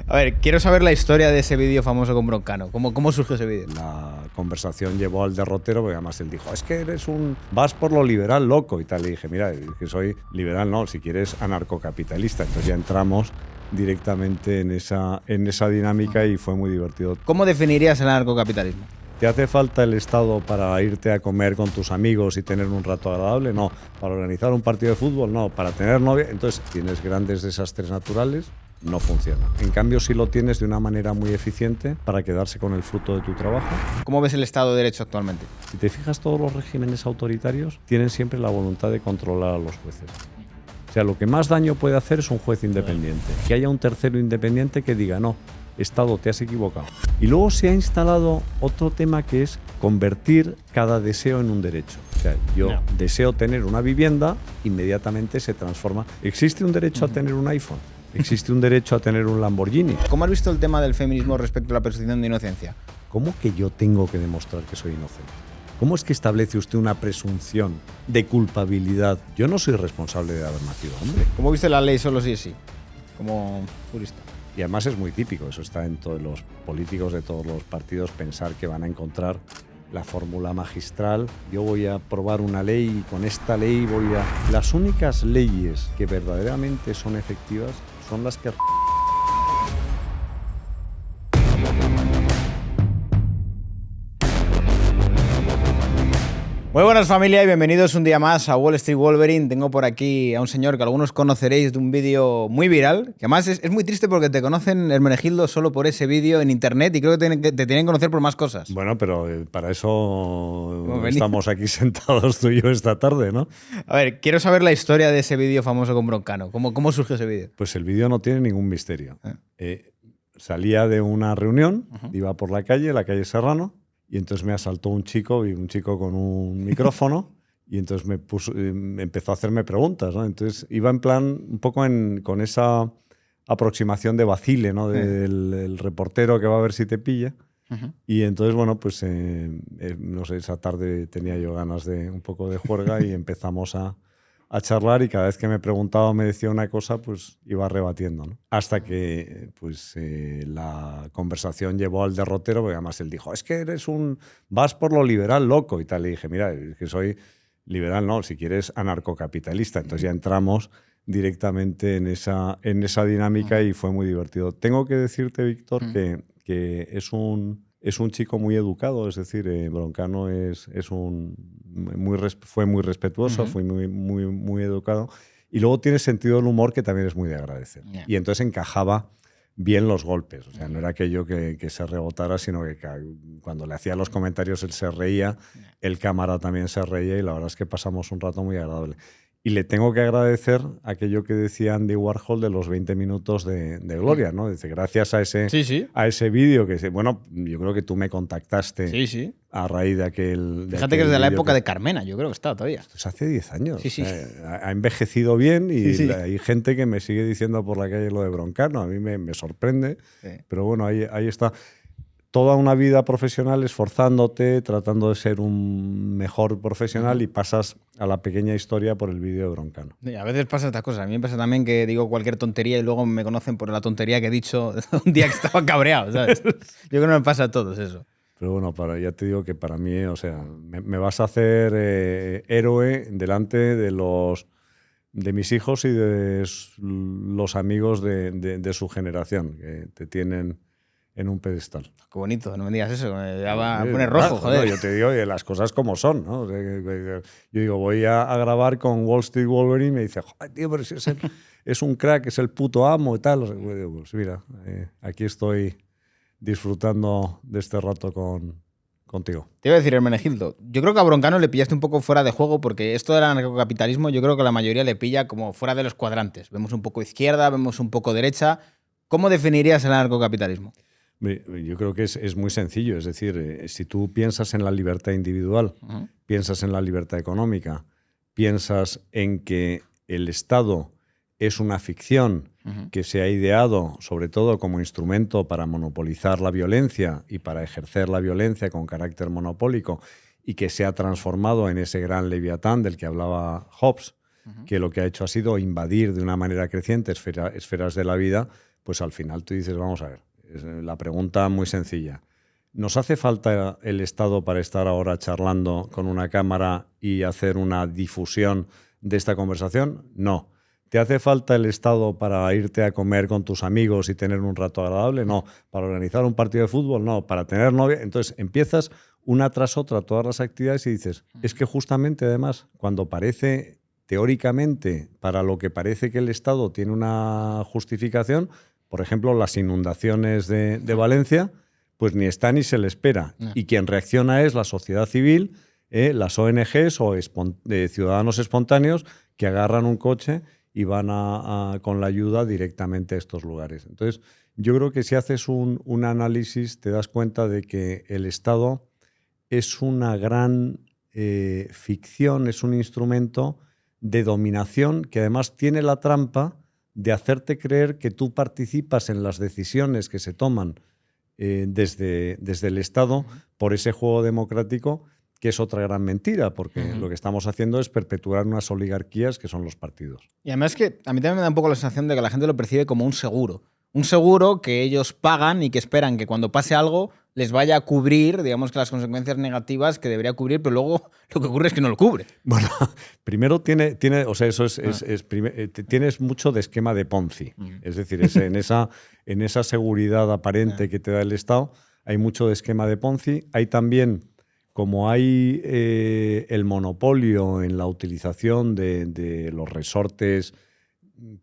A ver, quiero saber la historia de ese vídeo famoso con Broncano. ¿Cómo surgió ese vídeo? La conversación llevó al derrotero, porque además él dijo, es que vas por lo liberal loco y tal. Le dije, mira, que soy liberal, no, si quieres anarcocapitalista. Entonces ya entramos directamente en esa dinámica y fue muy divertido. ¿Cómo definirías el anarcocapitalismo? ¿Te hace falta el Estado para irte a comer con tus amigos y tener un rato agradable? No. ¿Para organizar un partido de fútbol? No. ¿Para tener novia? Entonces tienes grandes desastres naturales, no funciona. En cambio, sí lo tienes de una manera muy eficiente para quedarse con el fruto de tu trabajo. ¿Cómo ves el Estado de Derecho actualmente? Si te fijas, todos los regímenes autoritarios tienen siempre la voluntad de controlar a los jueces. O sea, lo que más daño puede hacer es un juez independiente. Que haya un tercero independiente que diga, no, Estado, te has equivocado. Y luego se ha instalado otro tema que es convertir cada deseo en un derecho. O sea, yo deseo tener una vivienda, inmediatamente se transforma. ¿Existe un derecho a tener un iPhone? ¿Existe un derecho a tener un Lamborghini? ¿Cómo has visto el tema del feminismo respecto a la presunción de inocencia? ¿Cómo que yo tengo que demostrar que soy inocente? ¿Cómo es que establece usted una presunción de culpabilidad? Yo no soy responsable de haber nacido hombre. ¿Cómo viste la ley solo sí es sí? Como jurista. Y además es muy típico, eso está en todos los políticos de todos los partidos, pensar que van a encontrar la fórmula magistral. Yo voy a aprobar una ley y con esta ley voy a... Las únicas leyes que verdaderamente son efectivas son las que... Muy buenas familia y bienvenidos un día más a Wall Street Wolverine. Tengo por aquí a un señor que algunos conoceréis de un vídeo muy viral, que además es muy triste porque te conocen, Hermenegildo, solo por ese vídeo en internet y creo que te tienen que conocer por más cosas. Bueno, pero para eso estamos aquí sentados tú y yo esta tarde, ¿no? A ver, quiero saber la historia de ese vídeo famoso con Broncano. ¿Cómo surgió ese vídeo? Pues el vídeo no tiene ningún misterio. Salía de una reunión, iba por la calle Serrano, y entonces me asaltó un chico con un micrófono y entonces me empezó a hacerme preguntas, ¿no? Entonces iba en plan un poco con esa aproximación de vacile, ¿no? Del reportero que va a ver si te pilla. Y entonces, bueno, pues no sé, esa tarde tenía yo ganas de un poco de juerga y empezamos a charlar y cada vez que me preguntaba o me decía una cosa, pues iba rebatiendo, ¿no? Hasta que pues, la conversación llevó al derrotero, porque además él dijo, es que vas por lo liberal loco y tal. Le dije, mira, es que soy liberal, no, si quieres anarcocapitalista. Entonces ya entramos directamente en esa dinámica y fue muy divertido. Tengo que decirte, Víctor, que es un chico muy educado, es decir, Broncano fue muy respetuoso, fue muy educado. Y luego tiene sentido del humor que también es muy de agradecer. Y entonces encajaba bien los golpes. O sea, no era aquello que se rebotara, sino que cuando le hacía los comentarios él se reía, el cámara también se reía y la verdad es que pasamos un rato muy agradable. Y le tengo que agradecer aquello que decía Andy Warhol de los 20 minutos de gloria, ¿no? Dice, gracias a ese vídeo que, bueno, yo creo que tú me contactaste a raíz de aquel... Fíjate que es de la época de Carmena, yo creo que está todavía. Esto es hace 10 años. Sí. Ha envejecido bien y hay gente que me sigue diciendo por la calle lo de Broncano. A mí me sorprende, pero bueno, ahí está. Toda una vida profesional esforzándote, tratando de ser un mejor profesional y pasas a la pequeña historia por el vídeo de Broncano. A veces pasa estas cosas. A mí me pasa también que digo cualquier tontería y luego me conocen por la tontería que he dicho un día que estaba cabreado, ¿sabes? Yo creo que me pasa a todos eso. Pero bueno, ya te digo que para mí, o sea, me vas a hacer héroe delante de mis hijos y de los amigos de su generación, que te tienen en un pedestal. Qué bonito, no me digas eso, me va a poner rojo, joder. No, yo te digo las cosas como son, ¿no? O sea, yo digo, voy a grabar con Wall Street Wolverine y me dice, joder, tío, pero si es un crack, es el puto amo y tal. O sea, pues mira, aquí estoy disfrutando de este rato contigo. Te iba a decir, Hermenegildo, yo creo que a Broncano le pillaste un poco fuera de juego porque esto del anarcocapitalismo yo creo que la mayoría le pilla como fuera de los cuadrantes. Vemos un poco izquierda, vemos un poco derecha. ¿Cómo definirías el anarcocapitalismo? Yo creo que es muy sencillo. Es decir, si tú piensas en la libertad individual, piensas en la libertad económica, piensas en que el Estado es una ficción que se ha ideado sobre todo como instrumento para monopolizar la violencia y para ejercer la violencia con carácter monopólico y que se ha transformado en ese gran leviatán del que hablaba Hobbes, que lo que ha hecho ha sido invadir de una manera creciente esferas de la vida, pues al final tú dices, vamos a ver, es la pregunta muy sencilla. ¿Nos hace falta el Estado para estar ahora charlando con una cámara y hacer una difusión de esta conversación? No. ¿Te hace falta el Estado para irte a comer con tus amigos y tener un rato agradable? No. ¿Para organizar un partido de fútbol? No. ¿Para tener novia? Entonces empiezas una tras otra todas las actividades y dices, es que justamente además cuando parece teóricamente para lo que parece que el Estado tiene una justificación, por ejemplo las inundaciones de Valencia, pues ni está ni se le espera. No. Y quien reacciona es la sociedad civil, las ONGs o ciudadanos espontáneos que agarran un coche y van con la ayuda directamente a estos lugares. Entonces, yo creo que si haces un análisis te das cuenta de que el Estado es una gran ficción, es un instrumento de dominación que además tiene la trampa de hacerte creer que tú participas en las decisiones que se toman desde el Estado por ese juego democrático, que es otra gran mentira, porque lo que estamos haciendo es perpetuar unas oligarquías que son los partidos. Y además que a mí también me da un poco la sensación de que la gente lo percibe como un seguro. Un seguro que ellos pagan y que esperan que cuando pase algo les vaya a cubrir, digamos que las consecuencias negativas que debería cubrir, pero luego lo que ocurre es que no lo cubre. Bueno, primero o sea, eso tienes mucho de esquema de Ponzi. Es decir, en esa seguridad aparente que te da el Estado, hay mucho de esquema de Ponzi. Hay también, como hay el monopolio en la utilización de los resortes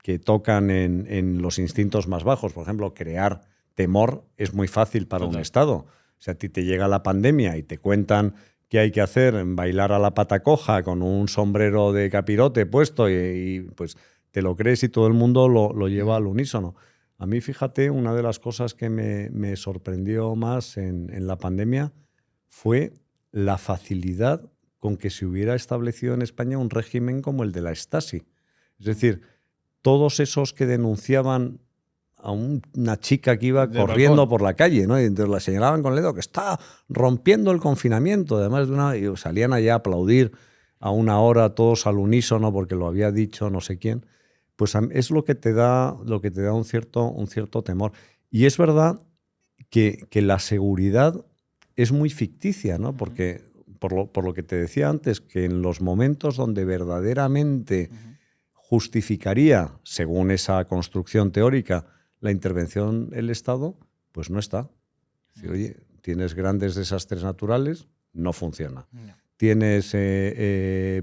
que tocan en los instintos más bajos, por ejemplo, crear temor es muy fácil para un Estado. O sea, a ti te llega la pandemia y te cuentan qué hay que hacer, bailar a la pata coja con un sombrero de capirote puesto y pues te lo crees y todo el mundo lo lleva al unísono. A mí, fíjate, una de las cosas que me sorprendió más en la pandemia fue la facilidad con que se hubiera establecido en España un régimen como el de la Stasi. Es decir, todos esos que denunciaban a una chica que iba corriendo por la calle, ¿no? Y entonces la señalaban con el dedo que está rompiendo el confinamiento, además y salían allá a aplaudir a una hora todos al unísono porque lo había dicho no sé quién, pues es lo que te da un cierto temor. Y es verdad que la seguridad es muy ficticia, ¿no? Porque por lo que te decía antes, que en los momentos donde verdaderamente justificaría, según esa construcción teórica, la intervención del Estado, pues no está. Si, oye, tienes grandes desastres naturales, no funciona. No. Tienes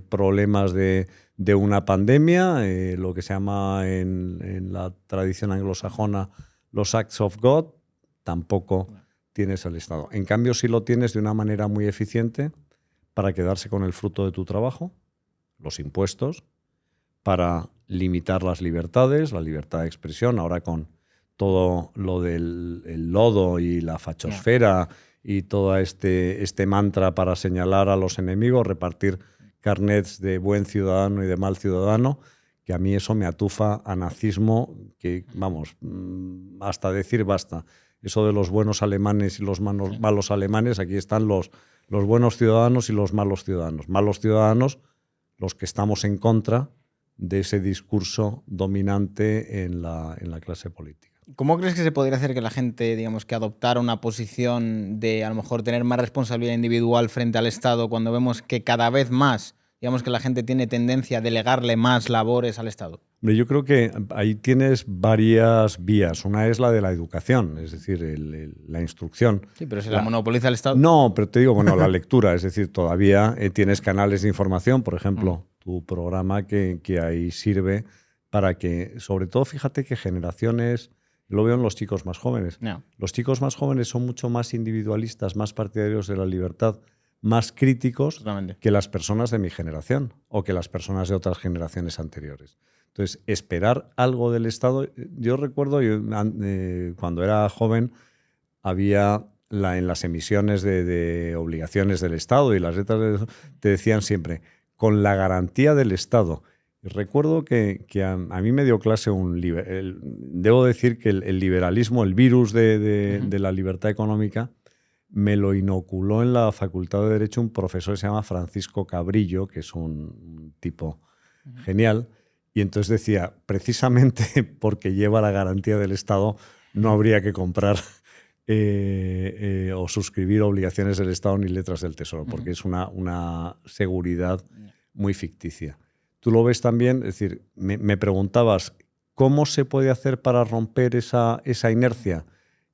problemas de una pandemia, lo que se llama en la tradición anglosajona los acts of God, tampoco tienes el Estado. En cambio, sí lo tienes de una manera muy eficiente para quedarse con el fruto de tu trabajo, los impuestos, para limitar las libertades, la libertad de expresión, ahora con todo lo del lodo y la fachosfera y todo este mantra para señalar a los enemigos, repartir carnets de buen ciudadano y de mal ciudadano, que a mí eso me atufa a nazismo, que vamos, hasta decir basta. Eso de los buenos alemanes y los malos alemanes, aquí están los buenos ciudadanos y los malos ciudadanos. Malos ciudadanos, los que estamos en contra de ese discurso dominante en la clase política. ¿Cómo crees que se podría hacer que la gente, digamos, que adoptara una posición de a lo mejor tener más responsabilidad individual frente al Estado cuando vemos que cada vez más, digamos, que la gente tiene tendencia a delegarle más labores al Estado? Hombre, yo creo que ahí tienes varias vías. Una es la de la educación, es decir, la instrucción. Sí, pero si la monopoliza el Estado. No, pero te digo, bueno, la lectura, es decir, todavía tienes canales de información, por ejemplo, tu programa que ahí sirve para que, sobre todo, fíjate que generaciones, lo veo en los chicos más jóvenes. No. Los chicos más jóvenes son mucho más individualistas, más partidarios de la libertad, más críticos que las personas de mi generación o que las personas de otras generaciones anteriores. Entonces, esperar algo del Estado... Yo recuerdo, cuando era joven, había en las emisiones de obligaciones del Estado y las letras te decían siempre, con la garantía del Estado. Y recuerdo que a mí me dio clase debo decir que el liberalismo, el virus de la libertad económica, me lo inoculó en la Facultad de Derecho un profesor que se llama Francisco Cabrillo, que es un tipo genial, Y entonces decía, precisamente porque lleva la garantía del Estado, no habría que comprar o suscribir obligaciones del Estado ni letras del Tesoro, porque es una seguridad muy ficticia. Tú lo ves también, es decir, me preguntabas, ¿cómo se puede hacer para romper esa inercia?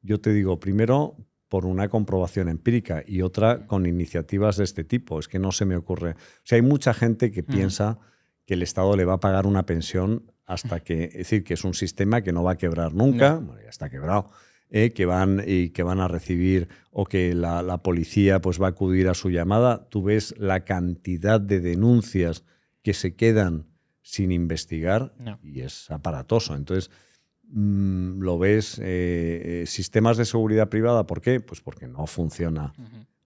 Yo te digo, primero, por una comprobación empírica y otra con iniciativas de este tipo. Es que no se me ocurre. O sea, hay mucha gente que piensa que el Estado le va a pagar una pensión hasta que, es decir, que es un sistema que no va a quebrar nunca, bueno, ya está quebrado, que van a recibir o que la policía pues va a acudir a su llamada. Tú ves la cantidad de denuncias que se quedan sin investigar y es aparatoso. Entonces, lo ves, sistemas de seguridad privada, ¿por qué? Pues porque no funciona,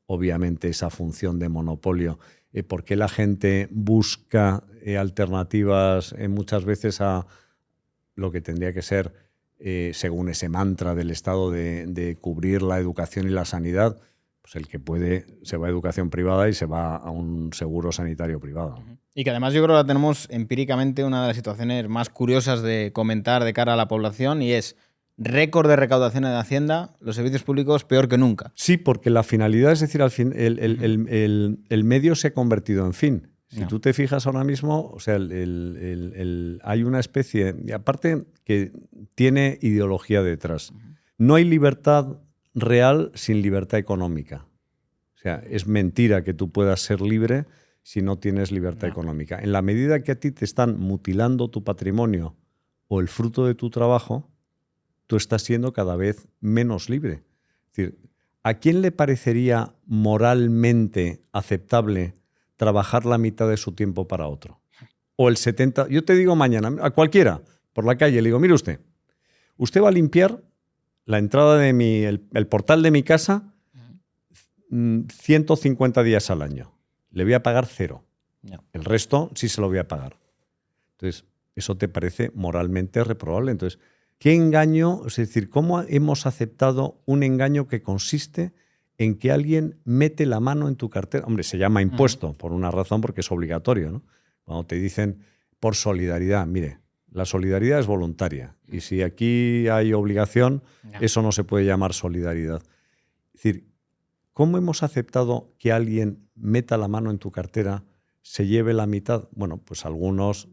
obviamente, esa función de monopolio. ¿Por qué la gente busca alternativas muchas veces a lo que tendría que ser, según ese mantra del Estado de cubrir la educación y la sanidad? Pues el que puede se va a educación privada y se va a un seguro sanitario privado. Y que además yo creo que tenemos empíricamente una de las situaciones más curiosas de comentar de cara a la población y es récord de recaudación de Hacienda, los servicios públicos peor que nunca. Sí, porque la finalidad, es decir, al fin, el medio se ha convertido en fin. Si tú te fijas ahora mismo, o sea, hay una especie, y aparte que tiene ideología detrás. No hay libertad real sin libertad económica. O sea, es mentira que tú puedas ser libre si no tienes libertad económica. En la medida que a ti te están mutilando tu patrimonio o el fruto de tu trabajo, tú estás siendo cada vez menos libre. Es decir, ¿a quién le parecería moralmente aceptable trabajar la mitad de su tiempo para otro? O el 70%. Yo te digo mañana, a cualquiera, por la calle, le digo, mire usted va a limpiar la entrada de el portal de mi casa 150 días al año. Le voy a pagar 0. El resto sí se lo voy a pagar. Entonces, ¿eso te parece moralmente reprobable? Entonces, ¿qué engaño? Es decir, ¿cómo hemos aceptado un engaño que consiste en que alguien mete la mano en tu cartera? Hombre, se llama impuesto por una razón, porque es obligatorio, ¿no? Cuando te dicen por solidaridad, mire, la solidaridad es voluntaria y si aquí hay obligación, eso no se puede llamar solidaridad. Es decir, ¿cómo hemos aceptado que alguien meta la mano en tu cartera, se lleve la mitad? Bueno, pues algunos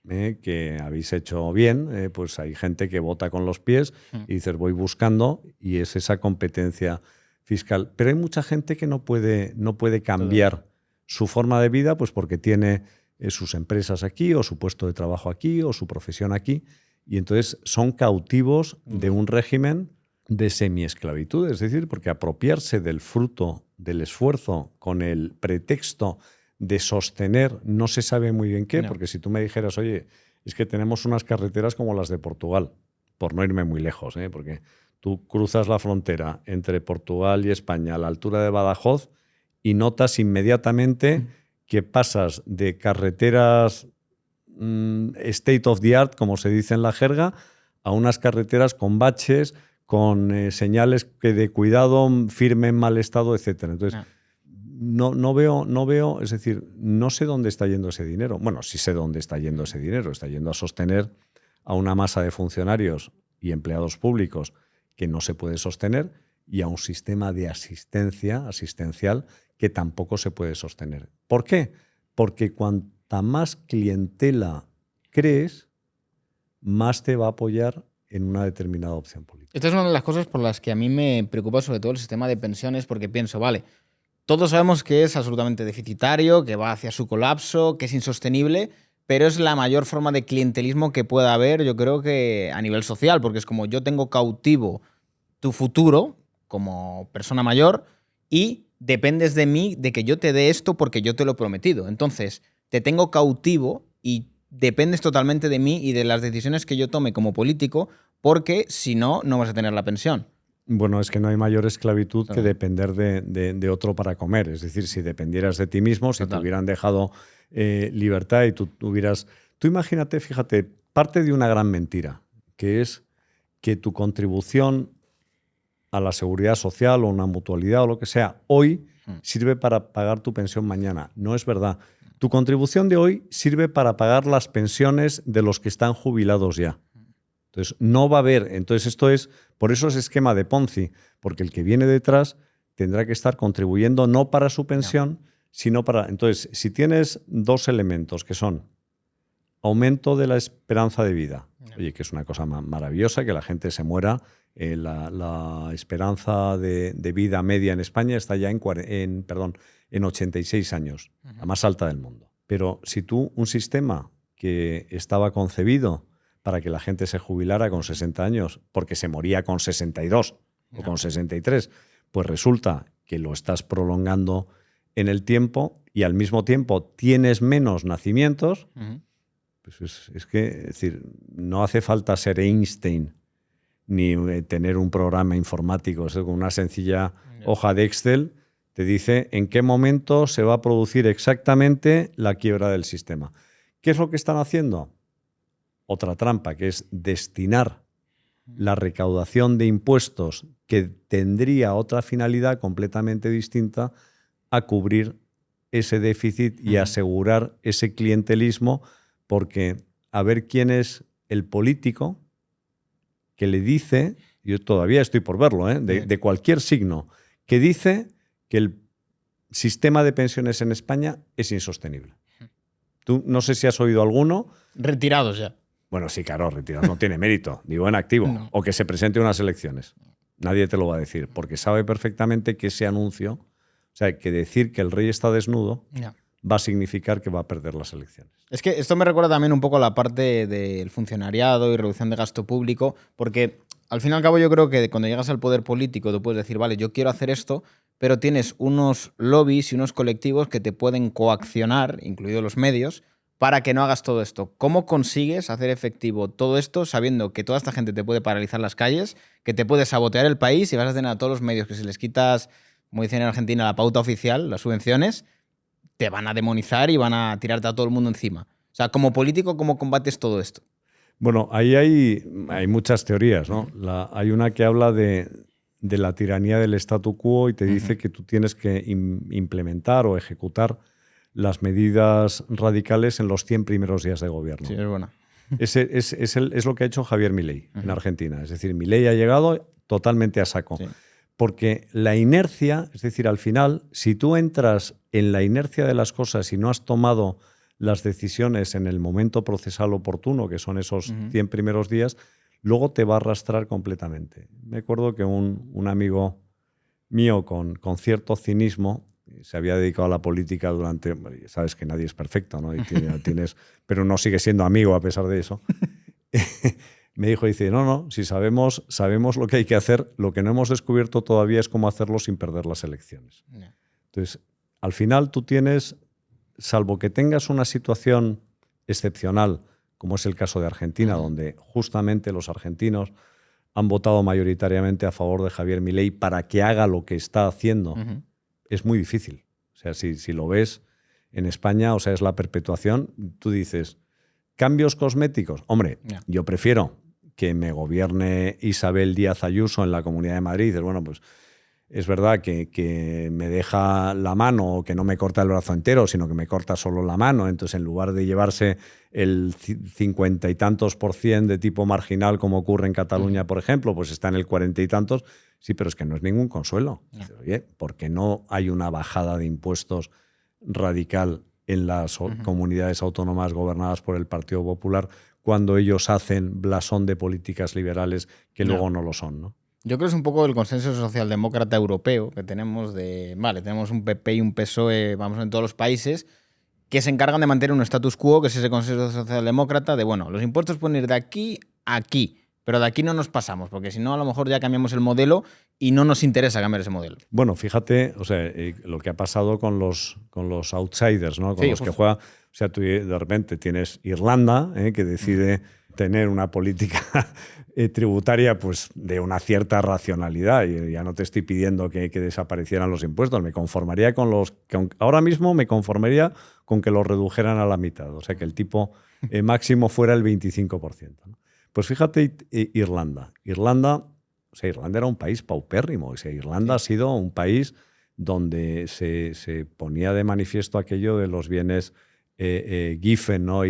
que habéis hecho bien, pues hay gente que vota con los pies y dices, voy buscando, y es esa competencia fiscal. Pero hay mucha gente que no puede cambiar su forma de vida, pues porque tiene sus empresas aquí, o su puesto de trabajo aquí, o su profesión aquí, y entonces son cautivos de un régimen de semiesclavitud, es decir, porque apropiarse del fruto del esfuerzo con el pretexto de sostener no se sabe muy bien qué, porque si tú me dijeras, oye, es que tenemos unas carreteras como las de Portugal, por no irme muy lejos, porque tú cruzas la frontera entre Portugal y España a la altura de Badajoz y notas inmediatamente que pasas de carreteras state of the art, como se dice en la jerga, a unas carreteras con baches, con señales de cuidado, firme en mal estado, etc. Entonces, no veo, es decir, no sé dónde está yendo ese dinero. Bueno, sí sé dónde está yendo ese dinero. Está yendo a sostener a una masa de funcionarios y empleados públicos que no se puede sostener y a un sistema de asistencial que tampoco se puede sostener. ¿Por qué? Porque cuanta más clientela crees, más te va a apoyar en una determinada opción política. Esta es una de las cosas por las que a mí me preocupa sobre todo el sistema de pensiones, porque pienso, vale, todos sabemos que es absolutamente deficitario, que va hacia su colapso, que es insostenible, pero es la mayor forma de clientelismo que pueda haber, yo creo que a nivel social, porque es como yo tengo cautivo tu futuro como persona mayor y dependes de mí, de que yo te dé esto porque yo te lo he prometido. Entonces, te tengo cautivo y dependes totalmente de mí y de las decisiones que yo tome como político, porque si no, no vas a tener la pensión. Bueno, es que no hay mayor esclavitud que depender de otro para comer. Es decir, si dependieras de ti mismo, si te hubieran dejado libertad y tú tuvieras... Tú imagínate, fíjate, parte de una gran mentira, que es que tu contribución a la seguridad social o una mutualidad o lo que sea, hoy sirve para pagar tu pensión mañana. No es verdad. Tu contribución de hoy sirve para pagar las pensiones de los que están jubilados ya. Entonces, no va a haber. Entonces, por eso es esquema de Ponzi, porque el que viene detrás tendrá que estar contribuyendo no para su pensión, sino para... Entonces, si tienes dos elementos que son aumento de la esperanza de vida, oye, que es una cosa maravillosa, que la gente se muera, la esperanza de vida media en España está ya en 86 años, la más alta del mundo. Pero si tú, un sistema que estaba concebido para que la gente se jubilara con 60 años, porque se moría con 62 o con 63, pues resulta que lo estás prolongando en el tiempo y al mismo tiempo tienes menos nacimientos, pues es decir, no hace falta ser Einstein ni tener un programa informático. Con una sencilla hoja de Excel te dice en qué momento se va a producir exactamente la quiebra del sistema. ¿Qué es lo que están haciendo? Otra trampa, que es destinar la recaudación de impuestos que tendría otra finalidad completamente distinta a cubrir ese déficit y asegurar ese clientelismo, porque a ver quién es el político que le dice, yo todavía estoy por verlo, de cualquier signo, que dice que el sistema de pensiones en España es insostenible. Tú no sé si has oído alguno. Retirados ya. Bueno, sí, claro, retirados no tiene mérito, digo en activo, No. o que se presente unas elecciones. Nadie te lo va a decir, porque sabe perfectamente que ese anuncio, o sea, que decir que el rey está desnudo, va a significar que va a perder las elecciones. Es que esto me recuerda también un poco a la parte del funcionariado y reducción de gasto público, porque al fin y al cabo yo creo que cuando llegas al poder político tú puedes decir, vale, yo quiero hacer esto, pero tienes unos lobbies y unos colectivos que te pueden coaccionar, incluidos los medios, para que no hagas todo esto. ¿Cómo consigues hacer efectivo todo esto sabiendo que toda esta gente te puede paralizar las calles, que te puede sabotear el país y vas a tener a todos los medios que si les quitas, como dicen en Argentina, la pauta oficial, las subvenciones, te van a demonizar y van a tirarte a todo el mundo encima? O sea, como político, ¿cómo combates todo esto? Bueno, ahí hay muchas teorías, ¿no? Hay una que habla de la tiranía del statu quo y te dice que tú tienes que implementar o ejecutar las medidas radicales en los 100 primeros días de gobierno. Sí, es buena. Es lo que ha hecho Javier Milei en Argentina. Es decir, Milei ha llegado totalmente a saco. Sí. Porque la inercia, es decir, al final, si tú entras en la inercia de las cosas y no has tomado las decisiones en el momento procesal oportuno, que son esos 100 primeros días, luego te va a arrastrar completamente. Me acuerdo que un amigo mío con cierto cinismo se había dedicado a la política durante... Sabes que nadie es perfecto, ¿no? Y pero no sigue siendo amigo a pesar de eso. Me dijo, dice, no, si sabemos lo que hay que hacer, lo que no hemos descubierto todavía es cómo hacerlo sin perder las elecciones. Entonces, al final tú tienes, salvo que tengas una situación excepcional, como es el caso de Argentina, donde justamente los argentinos han votado mayoritariamente a favor de Javier Milei para que haga lo que está haciendo, es muy difícil. O sea, si lo ves en España, o sea, es la perpetuación, tú dices, cambios cosméticos. Hombre, yo prefiero que me gobierne Isabel Díaz Ayuso en la Comunidad de Madrid. Dices, bueno, pues es verdad que me deja la mano o que no me corta el brazo entero, sino que me corta solo la mano. Entonces, en lugar de llevarse el 50 y tantos % de tipo marginal, como ocurre en Cataluña, por ejemplo, pues está en el 40 y tantos. Sí, pero es que no es ningún consuelo. Dices, oye, ¿por qué no hay una bajada de impuestos radical en las comunidades autónomas gobernadas por el Partido Popular cuando ellos hacen blasón de políticas liberales que luego no lo son, ¿no? Yo creo que es un poco el consenso socialdemócrata europeo que tenemos tenemos un PP y un PSOE, vamos, en todos los países, que se encargan de mantener un status quo, que es ese consenso socialdemócrata de, bueno, los impuestos pueden ir de aquí a aquí, pero de aquí no nos pasamos, porque si no, a lo mejor ya cambiamos el modelo y no nos interesa cambiar ese modelo. Bueno, fíjate, o sea, lo que ha pasado con los outsiders, ¿no? Con los que juega. O sea, tú de repente tienes Irlanda, que decide tener una política tributaria pues de una cierta racionalidad. Y ya no te estoy pidiendo que desaparecieran los impuestos. Me conformaría ahora mismo me conformaría con que los redujeran a la mitad. O sea, que el tipo máximo fuera el 25%, ¿no? Pues fíjate, Irlanda. Irlanda era un país paupérrimo. O sea, Irlanda ha sido un país donde se ponía de manifiesto aquello de los bienes Giffen, ¿no?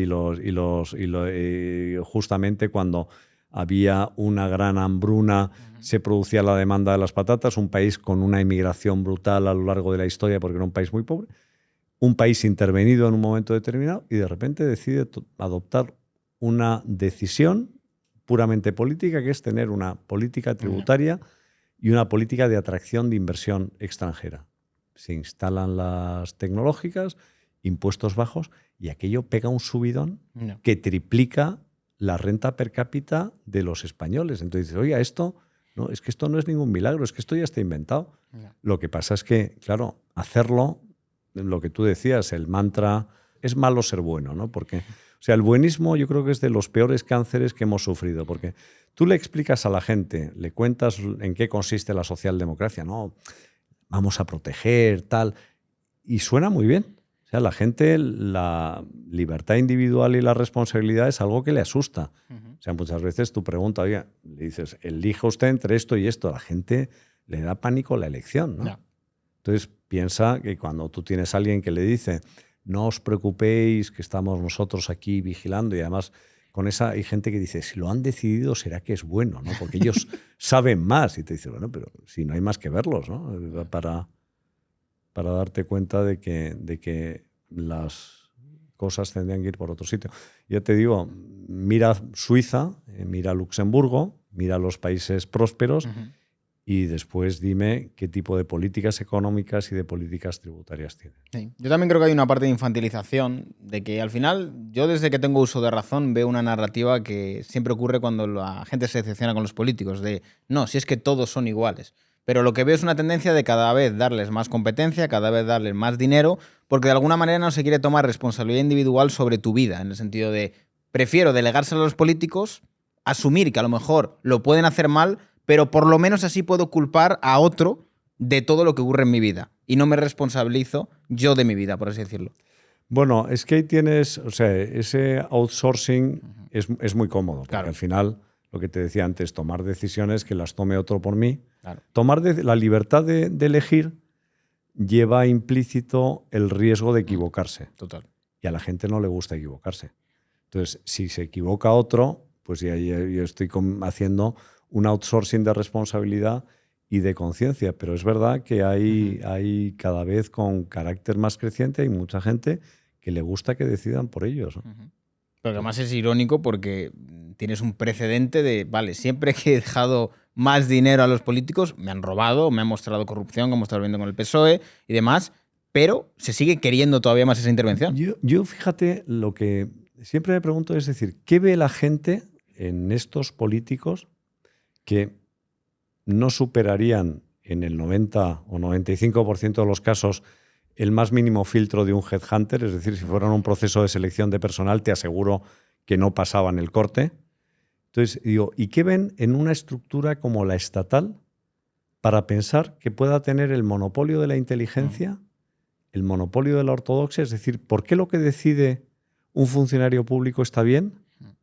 Justamente cuando había una gran hambruna, se producía la demanda de las patatas, un país con una inmigración brutal a lo largo de la historia porque era un país muy pobre, un país intervenido en un momento determinado y de repente decide adoptar una decisión puramente política, que es tener una política tributaria y una política de atracción de inversión extranjera. Se instalan las tecnológicas, impuestos bajos, y aquello pega un subidón que triplica la renta per cápita de los españoles. Entonces dices, oiga, es que esto no es ningún milagro, es que esto ya está inventado. Lo que pasa es que, claro, hacerlo, lo que tú decías, el mantra, es malo ser bueno, ¿no? Porque, o sea, el buenismo yo creo que es de los peores cánceres que hemos sufrido, porque tú le explicas a la gente, le cuentas en qué consiste la socialdemocracia, ¿no? Vamos a proteger, tal, y suena muy bien. O sea, la gente, la libertad individual y la responsabilidad es algo que le asusta. O sea, muchas veces tú preguntas, oye, le dices, elija usted entre esto y esto. A la gente le da pánico la elección, ¿no? Entonces, piensa que cuando tú tienes a alguien que le dice, no os preocupéis, que estamos nosotros aquí vigilando, y además con esa hay gente que dice, si lo han decidido será que es bueno, ¿no? Porque ellos saben más. Y te dice, bueno, pero si no hay más que verlos, ¿no? Para darte cuenta de que las cosas tendrían que ir por otro sitio. Ya te digo, mira Suiza, mira Luxemburgo, mira los países prósperos y después dime qué tipo de políticas económicas y de políticas tributarias tienen. Sí. Yo también creo que hay una parte de infantilización, de que al final, yo desde que tengo uso de razón veo una narrativa que siempre ocurre cuando la gente se decepciona con los políticos, de no, si es que todos son iguales. Pero lo que veo es una tendencia de cada vez darles más competencia, cada vez darles más dinero, porque de alguna manera no se quiere tomar responsabilidad individual sobre tu vida, en el sentido de prefiero delegárselo a los políticos, asumir que a lo mejor lo pueden hacer mal, pero por lo menos así puedo culpar a otro de todo lo que ocurre en mi vida y no me responsabilizo yo de mi vida, por así decirlo. Bueno, es que ahí tienes, o sea, ese outsourcing es muy cómodo, porque al final, lo que te decía antes, tomar decisiones que las tome otro por mí. La libertad de elegir lleva implícito el riesgo de equivocarse. Total. Y a la gente no le gusta equivocarse. Entonces, si se equivoca otro, pues ya yo estoy haciendo un outsourcing de responsabilidad y de conciencia. Pero es verdad que hay cada vez con carácter más creciente, hay mucha gente que le gusta que decidan por ellos, ¿no? Pero además es irónico porque tienes un precedente de, vale, siempre que he dejado más dinero a los políticos, me han robado, me han mostrado corrupción, como estás viendo con el PSOE y demás, pero se sigue queriendo todavía más esa intervención. Yo fíjate, lo que siempre me pregunto es decir, ¿qué ve la gente en estos políticos que no superarían en el 90 o 95% de los casos el más mínimo filtro de un headhunter? Es decir, si fueran un proceso de selección de personal, te aseguro que no pasaban el corte. Entonces, digo, ¿y qué ven en una estructura como la estatal para pensar que pueda tener el monopolio de la inteligencia, el monopolio de la ortodoxia? Es decir, ¿por qué lo que decide un funcionario público está bien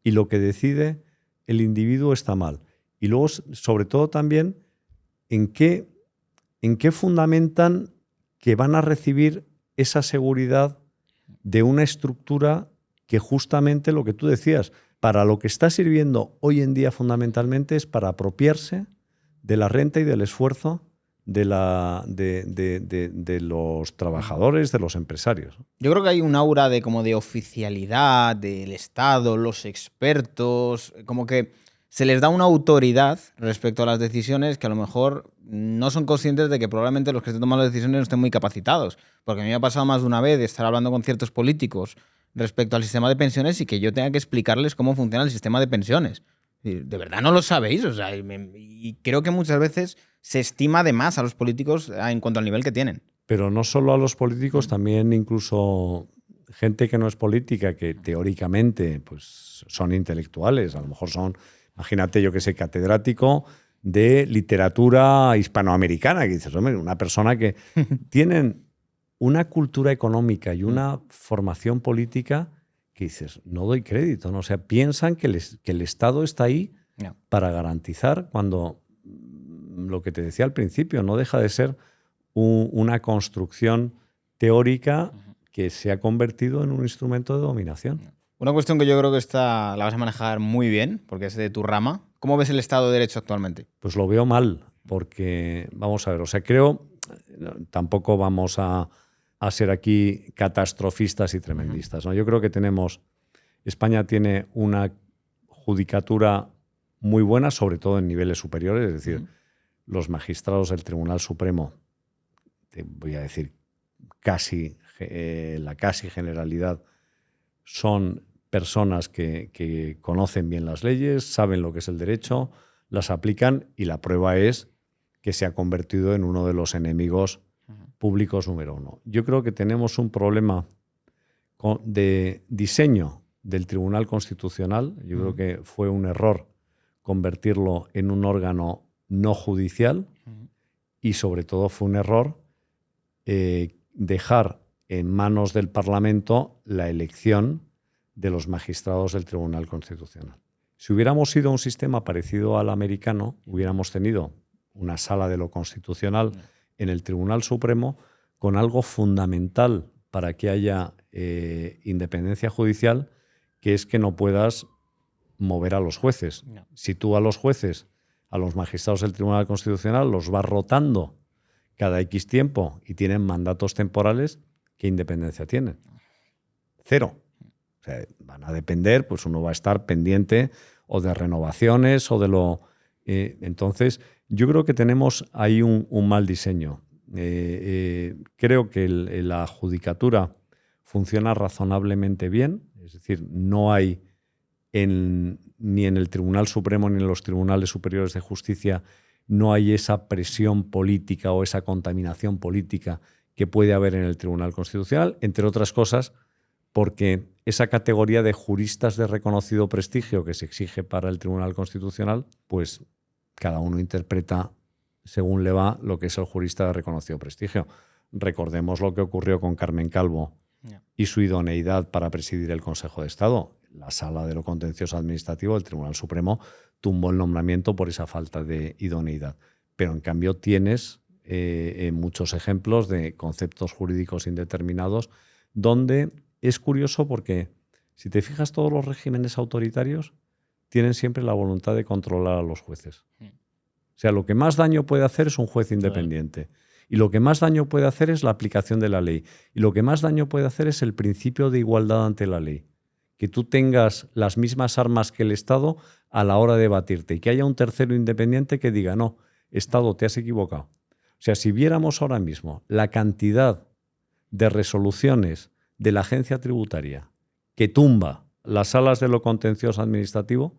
y lo que decide el individuo está mal? Y luego, sobre todo también, ¿en qué fundamentan que van a recibir esa seguridad de una estructura que justamente lo que tú decías, para lo que está sirviendo hoy en día fundamentalmente es para apropiarse de la renta y del esfuerzo de los trabajadores, de los empresarios? Yo creo que hay un aura de como de oficialidad del Estado, los expertos, como que se les da una autoridad respecto a las decisiones que a lo mejor no son conscientes de que probablemente los que estén tomando las decisiones no estén muy capacitados. Porque a mí me ha pasado más de una vez de estar hablando con ciertos políticos respecto al sistema de pensiones y que yo tenga que explicarles cómo funciona el sistema de pensiones. ¿De verdad no lo sabéis? O sea, y creo que muchas veces se estima de más a los políticos en cuanto al nivel que tienen. Pero no solo a los políticos, también incluso gente que no es política, que teóricamente pues, son intelectuales, a lo mejor son, imagínate, yo que sé, catedrático de literatura hispanoamericana, que dices, hombre, una persona que tienen una cultura económica y una formación política que dices, no doy crédito, ¿no? O sea, piensan que el Estado está ahí para garantizar, cuando lo que te decía al principio no deja de ser una construcción teórica que se ha convertido en un instrumento de dominación. Una cuestión que yo creo que esta la vas a manejar muy bien, porque es de tu rama. ¿Cómo ves el Estado de Derecho actualmente? Pues lo veo mal, porque, vamos a ver, o sea, creo, tampoco vamos a ser aquí catastrofistas y tremendistas, ¿no? Yo creo que España tiene una judicatura muy buena, sobre todo en niveles superiores, es decir, los magistrados del Tribunal Supremo, te voy a decir la casi generalidad, son personas que conocen bien las leyes, saben lo que es el derecho, las aplican, y la prueba es que se ha convertido en uno de los enemigos públicos número uno. Yo creo que tenemos un problema de diseño del Tribunal Constitucional. Yo creo que fue un error convertirlo en un órgano no judicial, y sobre todo fue un error dejar en manos del Parlamento la elección de los magistrados del Tribunal Constitucional. Si hubiéramos sido un sistema parecido al americano, hubiéramos tenido una sala de lo constitucional en el Tribunal Supremo con algo fundamental para que haya independencia judicial, que es que no puedas mover a los jueces. No. Si tú a los jueces, a los magistrados del Tribunal Constitucional, los vas rotando cada X tiempo y tienen mandatos temporales, ¿qué independencia tienen? Cero. O sea, van a depender, pues uno va a estar pendiente o de renovaciones o de lo... entonces, yo creo que tenemos ahí un mal diseño. Creo que la judicatura funciona razonablemente bien, es decir, no hay ni en el Tribunal Supremo ni en los tribunales superiores de justicia no hay esa presión política o esa contaminación política que puede haber en el Tribunal Constitucional, entre otras cosas porque esa categoría de juristas de reconocido prestigio que se exige para el Tribunal Constitucional, pues cada uno interpreta según le va lo que es el jurista de reconocido prestigio. Recordemos lo que ocurrió con Carmen Calvo y su idoneidad para presidir el Consejo de Estado. La Sala de lo Contencioso Administrativo del Tribunal Supremo tumbó el nombramiento por esa falta de idoneidad. Pero en cambio tienes muchos ejemplos de conceptos jurídicos indeterminados donde es curioso porque, si te fijas, todos los regímenes autoritarios tienen siempre la voluntad de controlar a los jueces. O sea, lo que más daño puede hacer es un juez independiente. Y lo que más daño puede hacer es la aplicación de la ley. Y lo que más daño puede hacer es el principio de igualdad ante la ley. Que tú tengas las mismas armas que el Estado a la hora de debatirte y que haya un tercero independiente que diga, no, Estado, te has equivocado. O sea, si viéramos ahora mismo la cantidad de resoluciones de la agencia tributaria que tumba las salas de lo contencioso administrativo,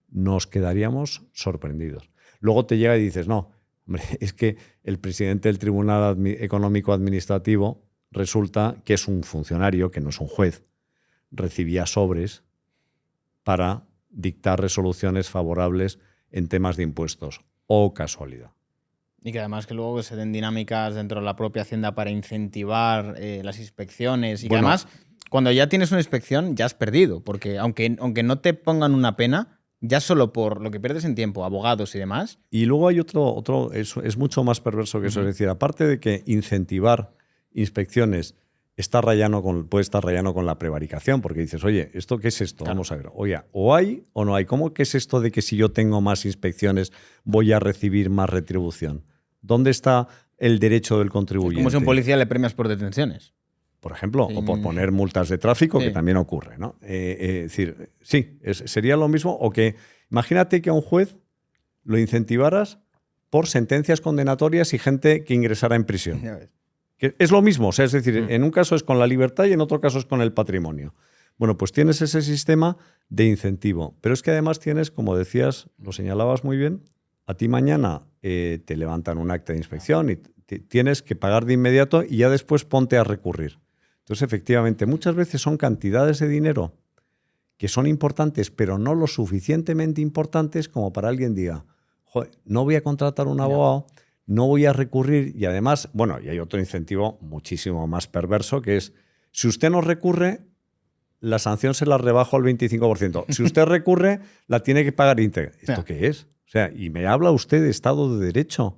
nos quedaríamos sorprendidos. Luego te llega y dices, no, hombre, es que el presidente del Tribunal Económico Administrativo resulta que es un funcionario, que no es un juez, recibía sobres para dictar resoluciones favorables en temas de impuestos. ¡Oh, casualidad! Y que además que luego se den dinámicas dentro de la propia Hacienda para incentivar las inspecciones. Y que además, cuando ya tienes una inspección, ya has perdido. Porque aunque no te pongan una pena, ya solo por lo que pierdes en tiempo, abogados y demás. Y luego hay otro es mucho más perverso que eso. Es decir, aparte de que incentivar inspecciones puede estar rayando con la prevaricación, porque dices, oye, ¿esto qué es esto? Claro. Vamos a ver. Oye, o hay o no hay. ¿Cómo que es esto de que si yo tengo más inspecciones voy a recibir más retribución? ¿Dónde está el derecho del contribuyente? Es como si a un policía le premias por detenciones. Por ejemplo, o por poner multas de tráfico, que también ocurre, ¿no? Es decir, sí, sería lo mismo. O que, imagínate que a un juez lo incentivaras por sentencias condenatorias y gente que ingresara en prisión. Que es lo mismo, o sea, es decir, en un caso es con la libertad y en otro caso es con el patrimonio. Bueno, pues tienes ese sistema de incentivo. Pero es que además tienes, como decías, lo señalabas muy bien, a ti mañana te levantan un acta de inspección y tienes que pagar de inmediato y ya después ponte a recurrir. Entonces, efectivamente, muchas veces son cantidades de dinero que son importantes, pero no lo suficientemente importantes como para alguien diga, joder, no voy a contratar un abogado, no voy a recurrir. Y además, bueno, y hay otro incentivo muchísimo más perverso, que es, si usted no recurre, la sanción se la rebajo al 25%. Si usted recurre, la tiene que pagar íntegra. ¿Esto qué es? O sea, y me habla usted de Estado de Derecho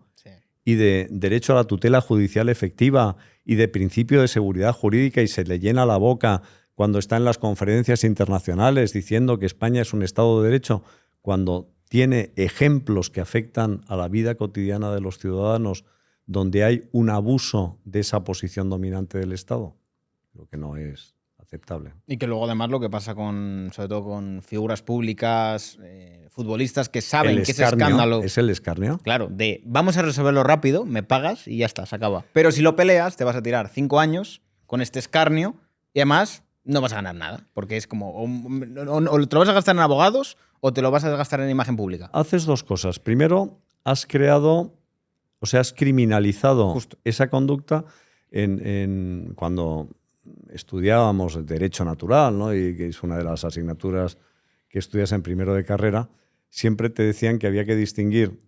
y de derecho a la tutela judicial efectiva y de principio de seguridad jurídica y se le llena la boca cuando está en las conferencias internacionales diciendo que España es un Estado de Derecho, cuando tiene ejemplos que afectan a la vida cotidiana de los ciudadanos donde hay un abuso de esa posición dominante del Estado, lo que no es aceptable. Y que luego además lo que pasa sobre todo con figuras públicas, futbolistas que saben que ese escándalo... Es el escarnio. Claro, vamos a resolverlo rápido, me pagas y ya está, se acaba. Pero si lo peleas, te vas a tirar 5 años con este escarnio y además no vas a ganar nada, porque es como o te lo vas a gastar en abogados o te lo vas a gastar en imagen pública. Haces dos cosas. Primero, has criminalizado Justo esa conducta cuando estudiábamos Derecho Natural, ¿no? Y que es una de las asignaturas que estudias en primero de carrera, siempre te decían que había que distinguir,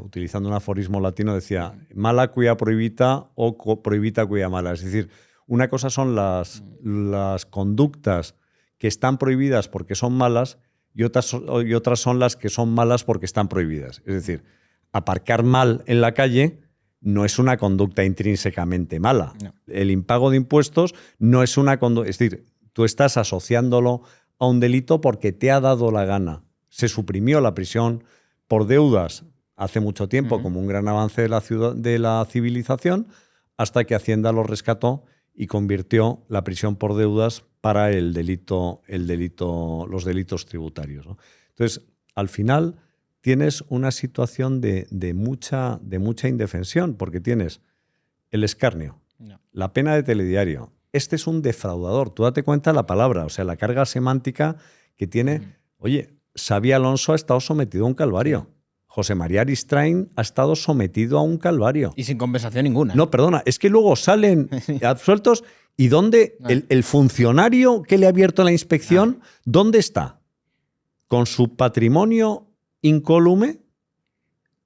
utilizando un aforismo latino, decía mala cuia prohibita o prohibita cuia mala. Es decir, una cosa son las conductas que están prohibidas porque son malas y otras son las que son malas porque están prohibidas. Es decir, aparcar mal en la calle no es una conducta intrínsecamente mala. No. El impago de impuestos no es una conducta... Es decir, tú estás asociándolo a un delito porque te ha dado la gana. Se suprimió la prisión por deudas hace mucho tiempo como un gran avance de la civilización, hasta que Hacienda lo rescató y convirtió la prisión por deudas para los delitos tributarios, ¿no? Entonces, al final tienes una situación de mucha indefensión, porque tienes el escarnio, la pena de telediario. Este es un defraudador. Tú date cuenta de la palabra, o sea, la carga semántica que tiene. Oye, Xabi Alonso ha estado sometido a un calvario. José María Aristrain ha estado sometido a un calvario. Y sin compensación ninguna. No, perdona, es que luego salen absueltos. ¿Y dónde el funcionario que le ha abierto la inspección, dónde está? ¿Con su patrimonio incólume,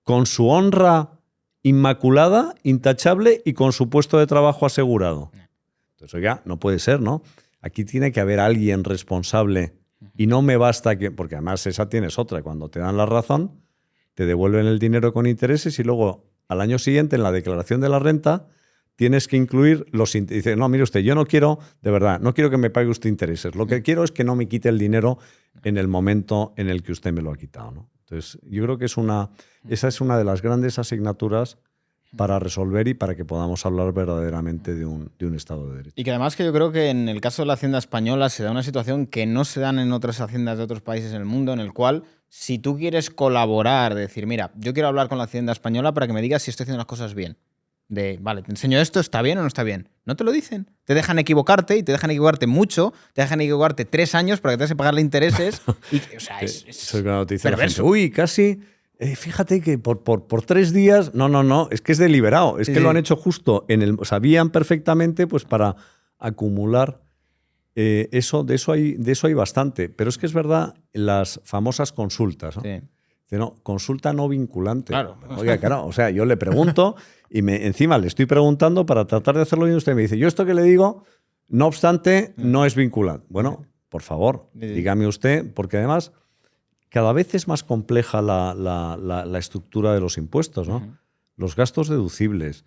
con su honra inmaculada, intachable y con su puesto de trabajo asegurado? Entonces, oiga, no puede ser, ¿no? Aquí tiene que haber alguien responsable y no me basta que... Porque además esa tienes otra. Cuando te dan la razón, te devuelven el dinero con intereses y luego al año siguiente en la declaración de la renta tienes que incluir los intereses. Dice, no, mire usted, yo no quiero, de verdad, no quiero que me pague usted intereses. Lo que quiero es que no me quite el dinero en el momento en el que usted me lo ha quitado, ¿no? Entonces, yo creo que esa es una de las grandes asignaturas para resolver y para que podamos hablar verdaderamente de un Estado de Derecho. Y que además que yo creo que en el caso de la Hacienda española se da una situación que no se dan en otras haciendas de otros países en el mundo, en el cual si tú quieres colaborar, decir, mira, yo quiero hablar con la Hacienda española para que me digas si estoy haciendo las cosas bien. Vale, te enseño esto, ¿está bien o no está bien? No te lo dicen. Te dejan equivocarte y te dejan equivocarte mucho, te dejan equivocarte 3 años para que te tengas que pagarle intereses. Y, o sea, es cuando te dice perverso. Uy, casi... fíjate que por 3 días... No, es que es deliberado. Es que lo han hecho justo sabían perfectamente pues para acumular eso. De eso hay bastante. Pero es que es verdad, las famosas consultas, ¿no? Sí. No, consulta no vinculante. Claro. Oiga, claro, o sea, yo le pregunto y encima le estoy preguntando para tratar de hacerlo bien. Usted me dice, yo esto que le digo, no obstante, no es vinculante. Bueno, por favor, dígame usted, porque además cada vez es más compleja la estructura de los impuestos, ¿no? Los gastos deducibles,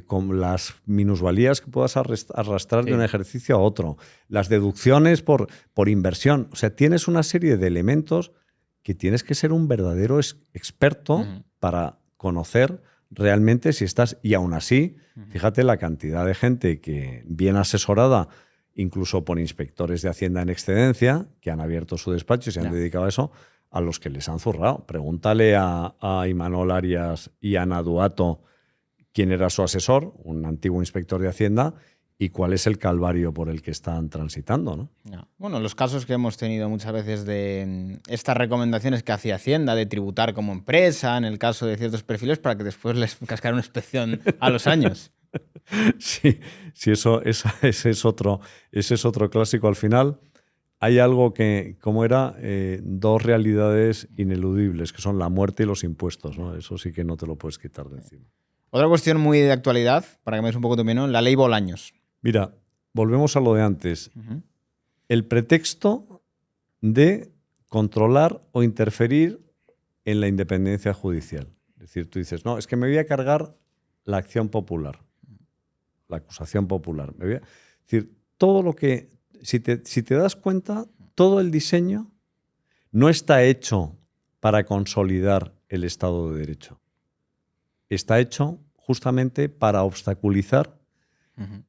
con las minusvalías que puedas arrastrar de un ejercicio a otro, las deducciones por inversión. O sea, tienes una serie de elementos que tienes que ser un verdadero experto para conocer realmente si estás... Y aún así, fíjate la cantidad de gente que, bien asesorada, incluso por inspectores de Hacienda en excedencia, que han abierto su despacho y se han dedicado a eso, a los que les han zurrado. Pregúntale a Imanol Arias y a Ana Duato quién era su asesor, un antiguo inspector de Hacienda, y cuál es el calvario por el que están transitando, ¿no? Bueno, los casos que hemos tenido muchas veces de estas recomendaciones que hacía Hacienda de tributar como empresa, en el caso de ciertos perfiles, para que después les cascara una inspección a los años. Sí, ese es otro clásico. Al final hay algo que, ¿cómo era? 2 realidades ineludibles, que son la muerte y los impuestos, ¿no? Eso sí que no te lo puedes quitar de encima. Otra cuestión muy de actualidad, para que me des un poco tu opinión, la ley Bolaños. Mira, volvemos a lo de antes. El pretexto de controlar o interferir en la independencia judicial. Es decir, tú dices, no, es que me voy a cargar la acción popular. la acusación popular. Es decir, todo lo que, si te das cuenta, todo el diseño no está hecho para consolidar el Estado de Derecho. Está hecho justamente para obstaculizar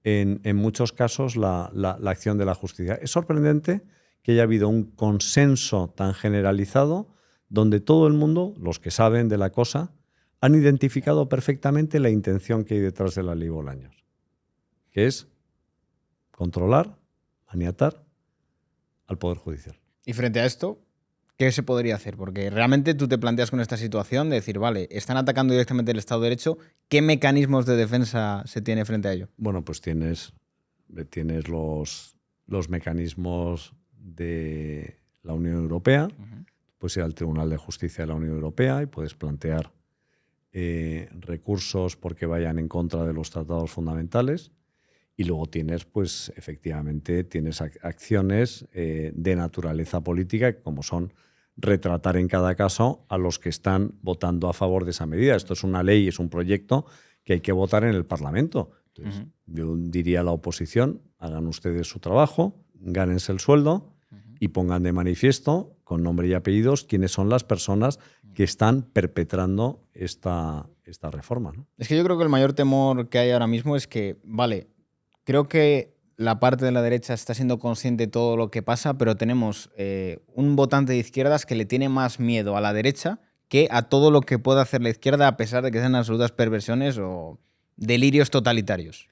en muchos casos la acción de la justicia. Es sorprendente que haya habido un consenso tan generalizado donde todo el mundo, los que saben de la cosa, han identificado perfectamente la intención que hay detrás de la ley Bolaños, que es controlar, maniatar al Poder Judicial. Y frente a esto, ¿qué se podría hacer? Porque realmente tú te planteas con esta situación de decir, vale, están atacando directamente el Estado de Derecho, ¿qué mecanismos de defensa se tiene frente a ello? Bueno, pues tienes los mecanismos de la Unión Europea, puedes ir al Tribunal de Justicia de la Unión Europea y puedes plantear recursos porque vayan en contra de los tratados fundamentales. Y luego tienes, pues, efectivamente, tienes acciones de naturaleza política, como son retratar en cada caso a los que están votando a favor de esa medida. Esto es una ley, es un proyecto que hay que votar en el Parlamento. Entonces, yo diría a la oposición, hagan ustedes su trabajo, gánense el sueldo y pongan de manifiesto, con nombre y apellidos, quiénes son las personas que están perpetrando esta reforma, ¿no? Es que yo creo que el mayor temor que hay ahora mismo es que, vale, creo que la parte de la derecha está siendo consciente de todo lo que pasa, pero tenemos un votante de izquierdas que le tiene más miedo a la derecha que a todo lo que pueda hacer la izquierda, a pesar de que sean absolutas perversiones o delirios totalitarios.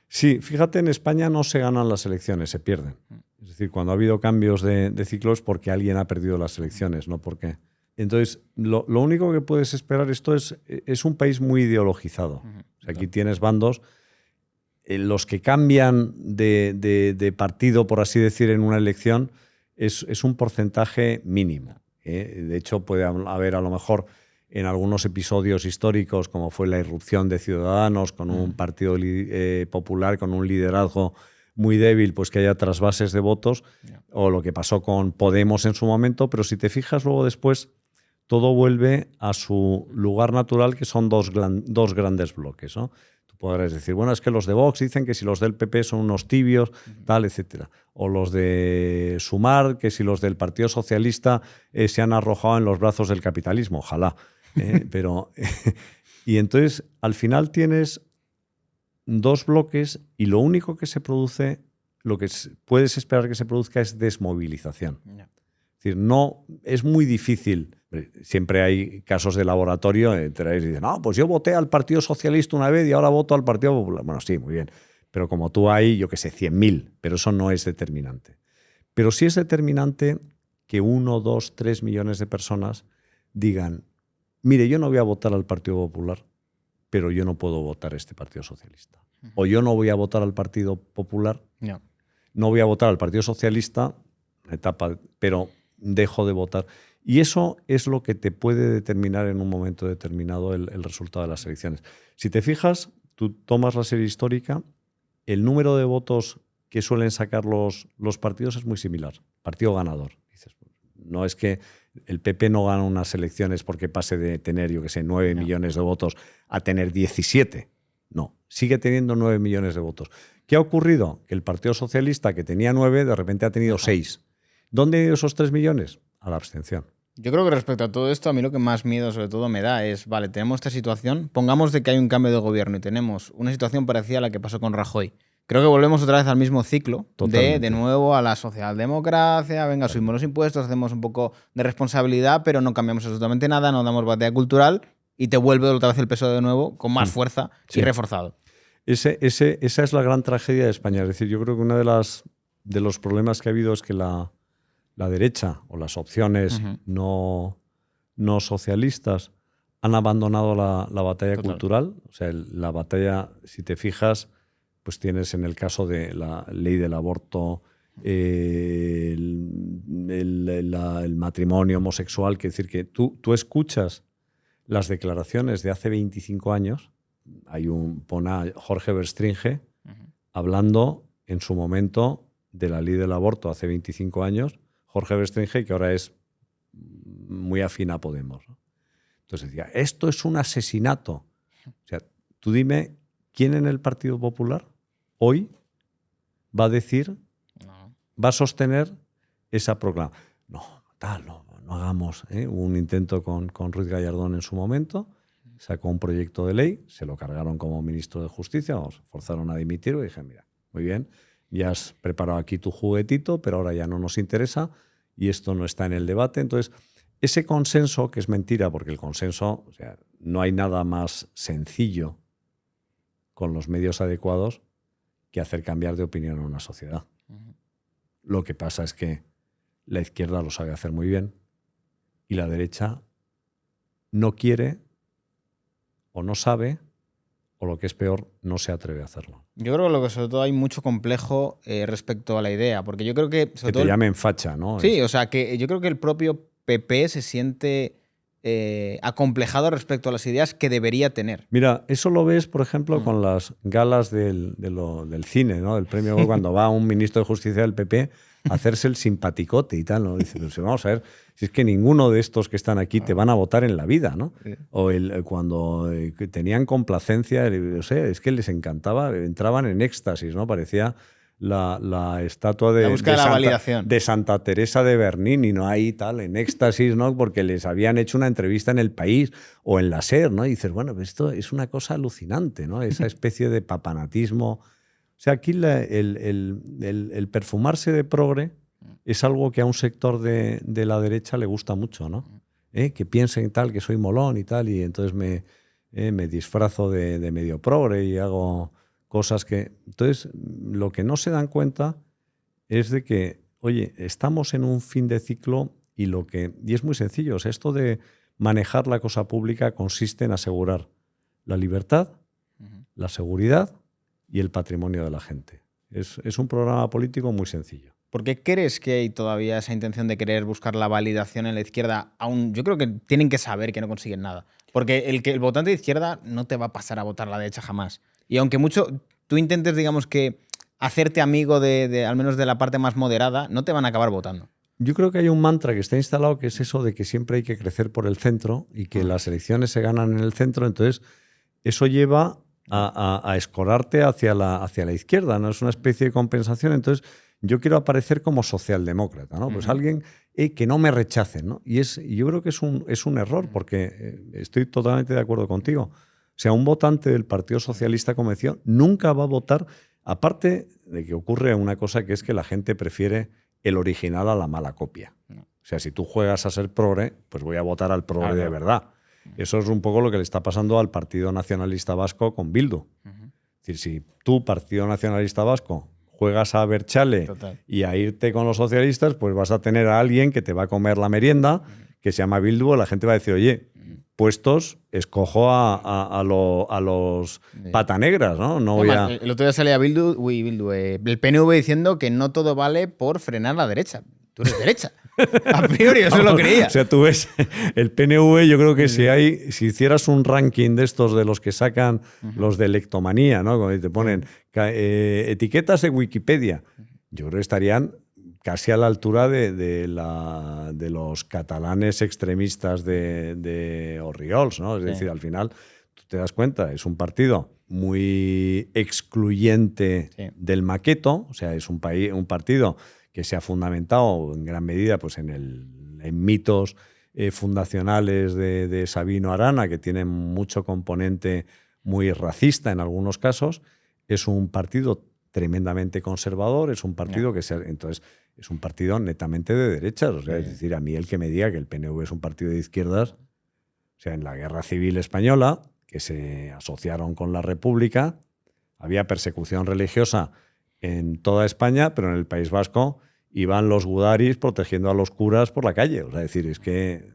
Sí, fíjate, en España no se ganan las elecciones, se pierden. Es decir, cuando ha habido cambios de ciclo es porque alguien ha perdido las elecciones, no porque... Entonces, lo único que puedes esperar, esto es un país muy ideologizado. O sea, aquí tienes bandos... los que cambian de partido, por así decir, en una elección es un porcentaje mínimo. De hecho, puede haber a lo mejor en algunos episodios históricos, como fue la irrupción de Ciudadanos con un partido popular, con un liderazgo muy débil, pues que haya trasvases de votos, o lo que pasó con Podemos en su momento, pero si te fijas luego después, todo vuelve a su lugar natural, que son dos grandes bloques, ¿no? Podrás decir, bueno, es que los de Vox dicen que si los del PP son unos tibios, tal, etcétera. O los de Sumar, que si los del Partido Socialista se han arrojado en los brazos del capitalismo. Ojalá. Pero y entonces, al final tienes dos bloques y lo único que se produce, lo que puedes esperar que se produzca es desmovilización. Es decir, no, es muy difícil. Siempre hay casos de laboratorio y dicen, no, pues yo voté al Partido Socialista una vez y ahora voto al Partido Popular. Bueno, sí, muy bien. Pero como tú hay, yo qué sé, 100.000, pero eso no es determinante. Pero sí es determinante que 1, 2, 3 millones de personas digan, mire, yo no voy a votar al Partido Popular, pero yo no puedo votar a este Partido Socialista. O yo no voy a votar al Partido Popular, no voy a votar al Partido Socialista, pero dejo de votar. Y eso es lo que te puede determinar en un momento determinado el resultado de las elecciones. Si te fijas, tú tomas la serie histórica, el número de votos que suelen sacar los partidos es muy similar. Partido ganador. Dices, no es que el PP no gana unas elecciones porque pase de tener, yo qué sé, 9 millones de votos a tener 17. No, sigue teniendo 9 millones de votos. ¿Qué ha ocurrido? Que el Partido Socialista, que tenía 9, de repente ha tenido 6. ¿Dónde han ido esos 3 millones? A la abstención. Yo creo que respecto a todo esto, a mí lo que más miedo sobre todo me da es, vale, tenemos esta situación, pongamos de que hay un cambio de gobierno y tenemos una situación parecida a la que pasó con Rajoy. Creo que volvemos otra vez al mismo ciclo, de nuevo a la socialdemocracia, venga, subimos los impuestos, hacemos un poco de responsabilidad, pero no cambiamos absolutamente nada, no damos batalla cultural y te vuelve otra vez el peso de nuevo con más fuerza y reforzado. Esa es la gran tragedia de España. Es decir, yo creo que uno de los problemas que ha habido es que la derecha o las opciones no socialistas han abandonado la batalla cultural. O sea, la batalla, si te fijas, pues tienes en el caso de la ley del aborto, el matrimonio homosexual, que decir que tú escuchas las declaraciones de hace 25 años, pon a Jorge Verstringe hablando en su momento de la ley del aborto hace 25 años, Jorge Verstringe, que ahora es muy afín a Podemos, ¿no? Entonces decía, esto es un asesinato. O sea, tú dime ¿quién en el Partido Popular hoy va a decir, va a sostener esa proclama? No hagamos. Hubo un intento con Ruiz Gallardón en su momento, sacó un proyecto de ley, se lo cargaron como ministro de Justicia, forzaron a dimitir y dije, mira, muy bien, ya has preparado aquí tu juguetito, pero ahora ya no nos interesa y esto no está en el debate. Entonces, ese consenso, que es mentira, porque el consenso, o sea, no hay nada más sencillo con los medios adecuados que hacer cambiar de opinión a una sociedad. Lo que pasa es que la izquierda lo sabe hacer muy bien y la derecha no quiere o no sabe, o lo que es peor, no se atreve a hacerlo. Yo creo que lo que sobre todo hay mucho complejo respecto a la idea, porque yo creo que... Que te llamen facha, ¿no? Sí, o sea, que yo creo que el propio PP se siente acomplejado respecto a las ideas que debería tener. Mira, eso lo ves, por ejemplo, con las galas del cine, ¿no? Del premio cuando va un ministro de Justicia del PP a hacerse el simpaticote y tal, ¿no? Dice, pues vamos a ver, si es que ninguno de estos que están aquí te van a votar en la vida, ¿no? O cuando tenían complacencia, no sé, es que les encantaba, entraban en éxtasis, ¿no? Parecía la estatua de Santa Teresa de Bernini, ¿no? Ahí tal, en éxtasis, ¿no? Porque les habían hecho una entrevista en El País o en la SER, ¿no? Y dices, bueno, pues esto es una cosa alucinante, ¿no? Esa especie de papanatismo. O sea, aquí el perfumarse de progre es algo que a un sector de la derecha le gusta mucho, ¿no? Que piensen tal, que soy molón y tal, y entonces me disfrazo de medio progre y hago cosas que... Entonces, lo que no se dan cuenta es de que, oye, estamos en un fin de ciclo y es muy sencillo. O sea, esto de manejar la cosa pública consiste en asegurar la libertad, la seguridad y el patrimonio de la gente. Es un programa político muy sencillo. ¿Por qué crees que hay todavía esa intención de querer buscar la validación en la izquierda? Aún, yo creo que tienen que saber que no consiguen nada. Porque el votante de izquierda no te va a pasar a votar a la derecha jamás. Y aunque mucho tú intentes, digamos que, hacerte amigo al menos de la parte más moderada, no te van a acabar votando. Yo creo que hay un mantra que está instalado, que es eso de que siempre hay que crecer por el centro y que las elecciones se ganan en el centro. Entonces, eso lleva a escorarte hacia la izquierda, ¿no? Es una especie de compensación. Entonces, yo quiero aparecer como socialdemócrata, ¿no? Pues alguien que no me rechace, ¿no? Y yo creo que es un error, porque estoy totalmente de acuerdo contigo. O sea, un votante del Partido Socialista convencido nunca va a votar, aparte de que ocurre una cosa, que es que la gente prefiere el original a la mala copia. O sea, si tú juegas a ser progre, pues voy a votar al progre de verdad. Eso es un poco lo que le está pasando al Partido Nacionalista Vasco con Bildu. Es decir, si tú, Partido Nacionalista Vasco, juegas a Berchale y a irte con los socialistas, pues vas a tener a alguien que te va a comer la merienda, que se llama Bildu, la gente va a decir, oye, puestos, escojo a los patanegras, ¿no? El otro día salía el PNV diciendo que no todo vale por frenar la derecha. Tú eres derecha. A priori, eso lo creía. O sea, tú ves, el PNV, yo creo que si hicieras un ranking de estos de los que sacan los de lectomanía, ¿no? Cuando te ponen etiquetas de Wikipedia, yo creo que estarían casi a la altura de los catalanes extremistas de Orriols, ¿no? Es decir, al final, tú te das cuenta, es un partido muy excluyente del maqueto, o sea, es un partido que se ha fundamentado en gran medida pues, en mitos fundacionales de Sabino Arana, que tienen mucho componente muy racista en algunos casos. Es un partido tremendamente conservador, es un partido entonces es un partido netamente de derechas. O sea, es decir, a mí el que me diga que el PNV es un partido de izquierdas, o sea, en la Guerra Civil Española, que se asociaron con la República, había persecución religiosa en toda España, pero en el País Vasco iban los gudaris protegiendo a los curas por la calle. O sea, es decir, es que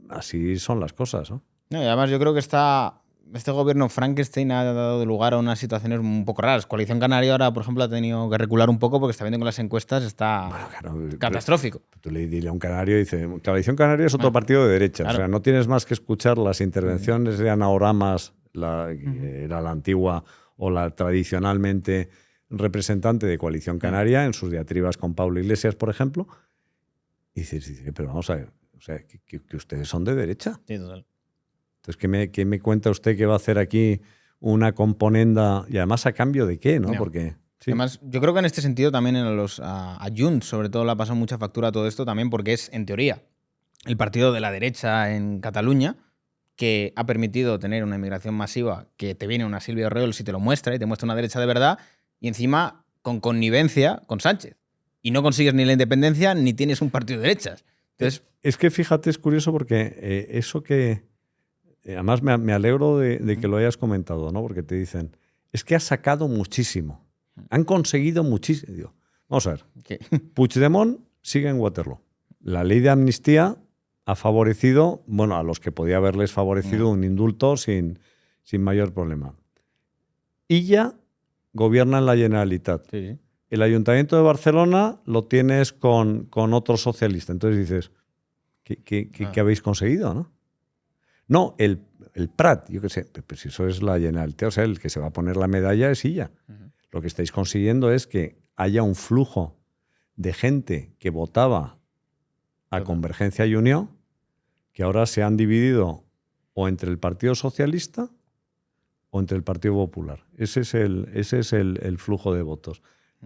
así son las cosas, ¿no? No, y además yo creo que este gobierno Frankenstein ha dado lugar a unas situaciones un poco raras. Coalición Canaria ahora, por ejemplo, ha tenido que recular un poco porque está viendo que las encuestas está catastrófico. Tú le dices a un canario y dices, Coalición Canaria es otro partido de derecha. Claro. O sea, no tienes más que escuchar las intervenciones de Ana Oramas, que era la antigua o la tradicionalmente representante de Coalición Canaria, en sus diatribas con Pablo Iglesias, por ejemplo. Y dices, pero vamos a ver, o sea, que ustedes son de derecha. Sí, total. Entonces, ¿qué me cuenta usted que va a hacer aquí una componenda, y además a cambio de qué, ¿no? Ya. Porque sí. Además, yo creo que en este sentido también a Junts, sobre todo, le ha pasado mucha factura a todo esto también porque es, en teoría, el partido de la derecha en Cataluña que ha permitido tener una inmigración masiva, que te viene una Silvia Orriols si te lo muestra y te muestra una derecha de verdad, y encima con connivencia con Sánchez. Y no consigues ni la independencia ni tienes un partido de derechas. Entonces, es que fíjate, es curioso porque eso que... además me alegro de que lo hayas comentado, ¿no? Porque te dicen, es que has sacado muchísimo. Han conseguido muchísimo. Digo, vamos a ver. ¿qué? Puigdemont sigue en Waterloo. La ley de amnistía ha favorecido, bueno, a los que podía haberles favorecido un indulto sin mayor problema. Illa gobierna en la Generalitat. Sí, sí. El Ayuntamiento de Barcelona lo tienes con otro socialista. Entonces dices, ¿qué habéis conseguido, no? No, el Prat, yo qué sé, pues eso es la Generalitat, o sea, el que se va a poner la medalla es Illa. Lo que estáis consiguiendo es que haya un flujo de gente que votaba a Convergencia y Unió, que ahora se han dividido o entre el Partido Socialista o entre el Partido Popular. Ese es el flujo de votos.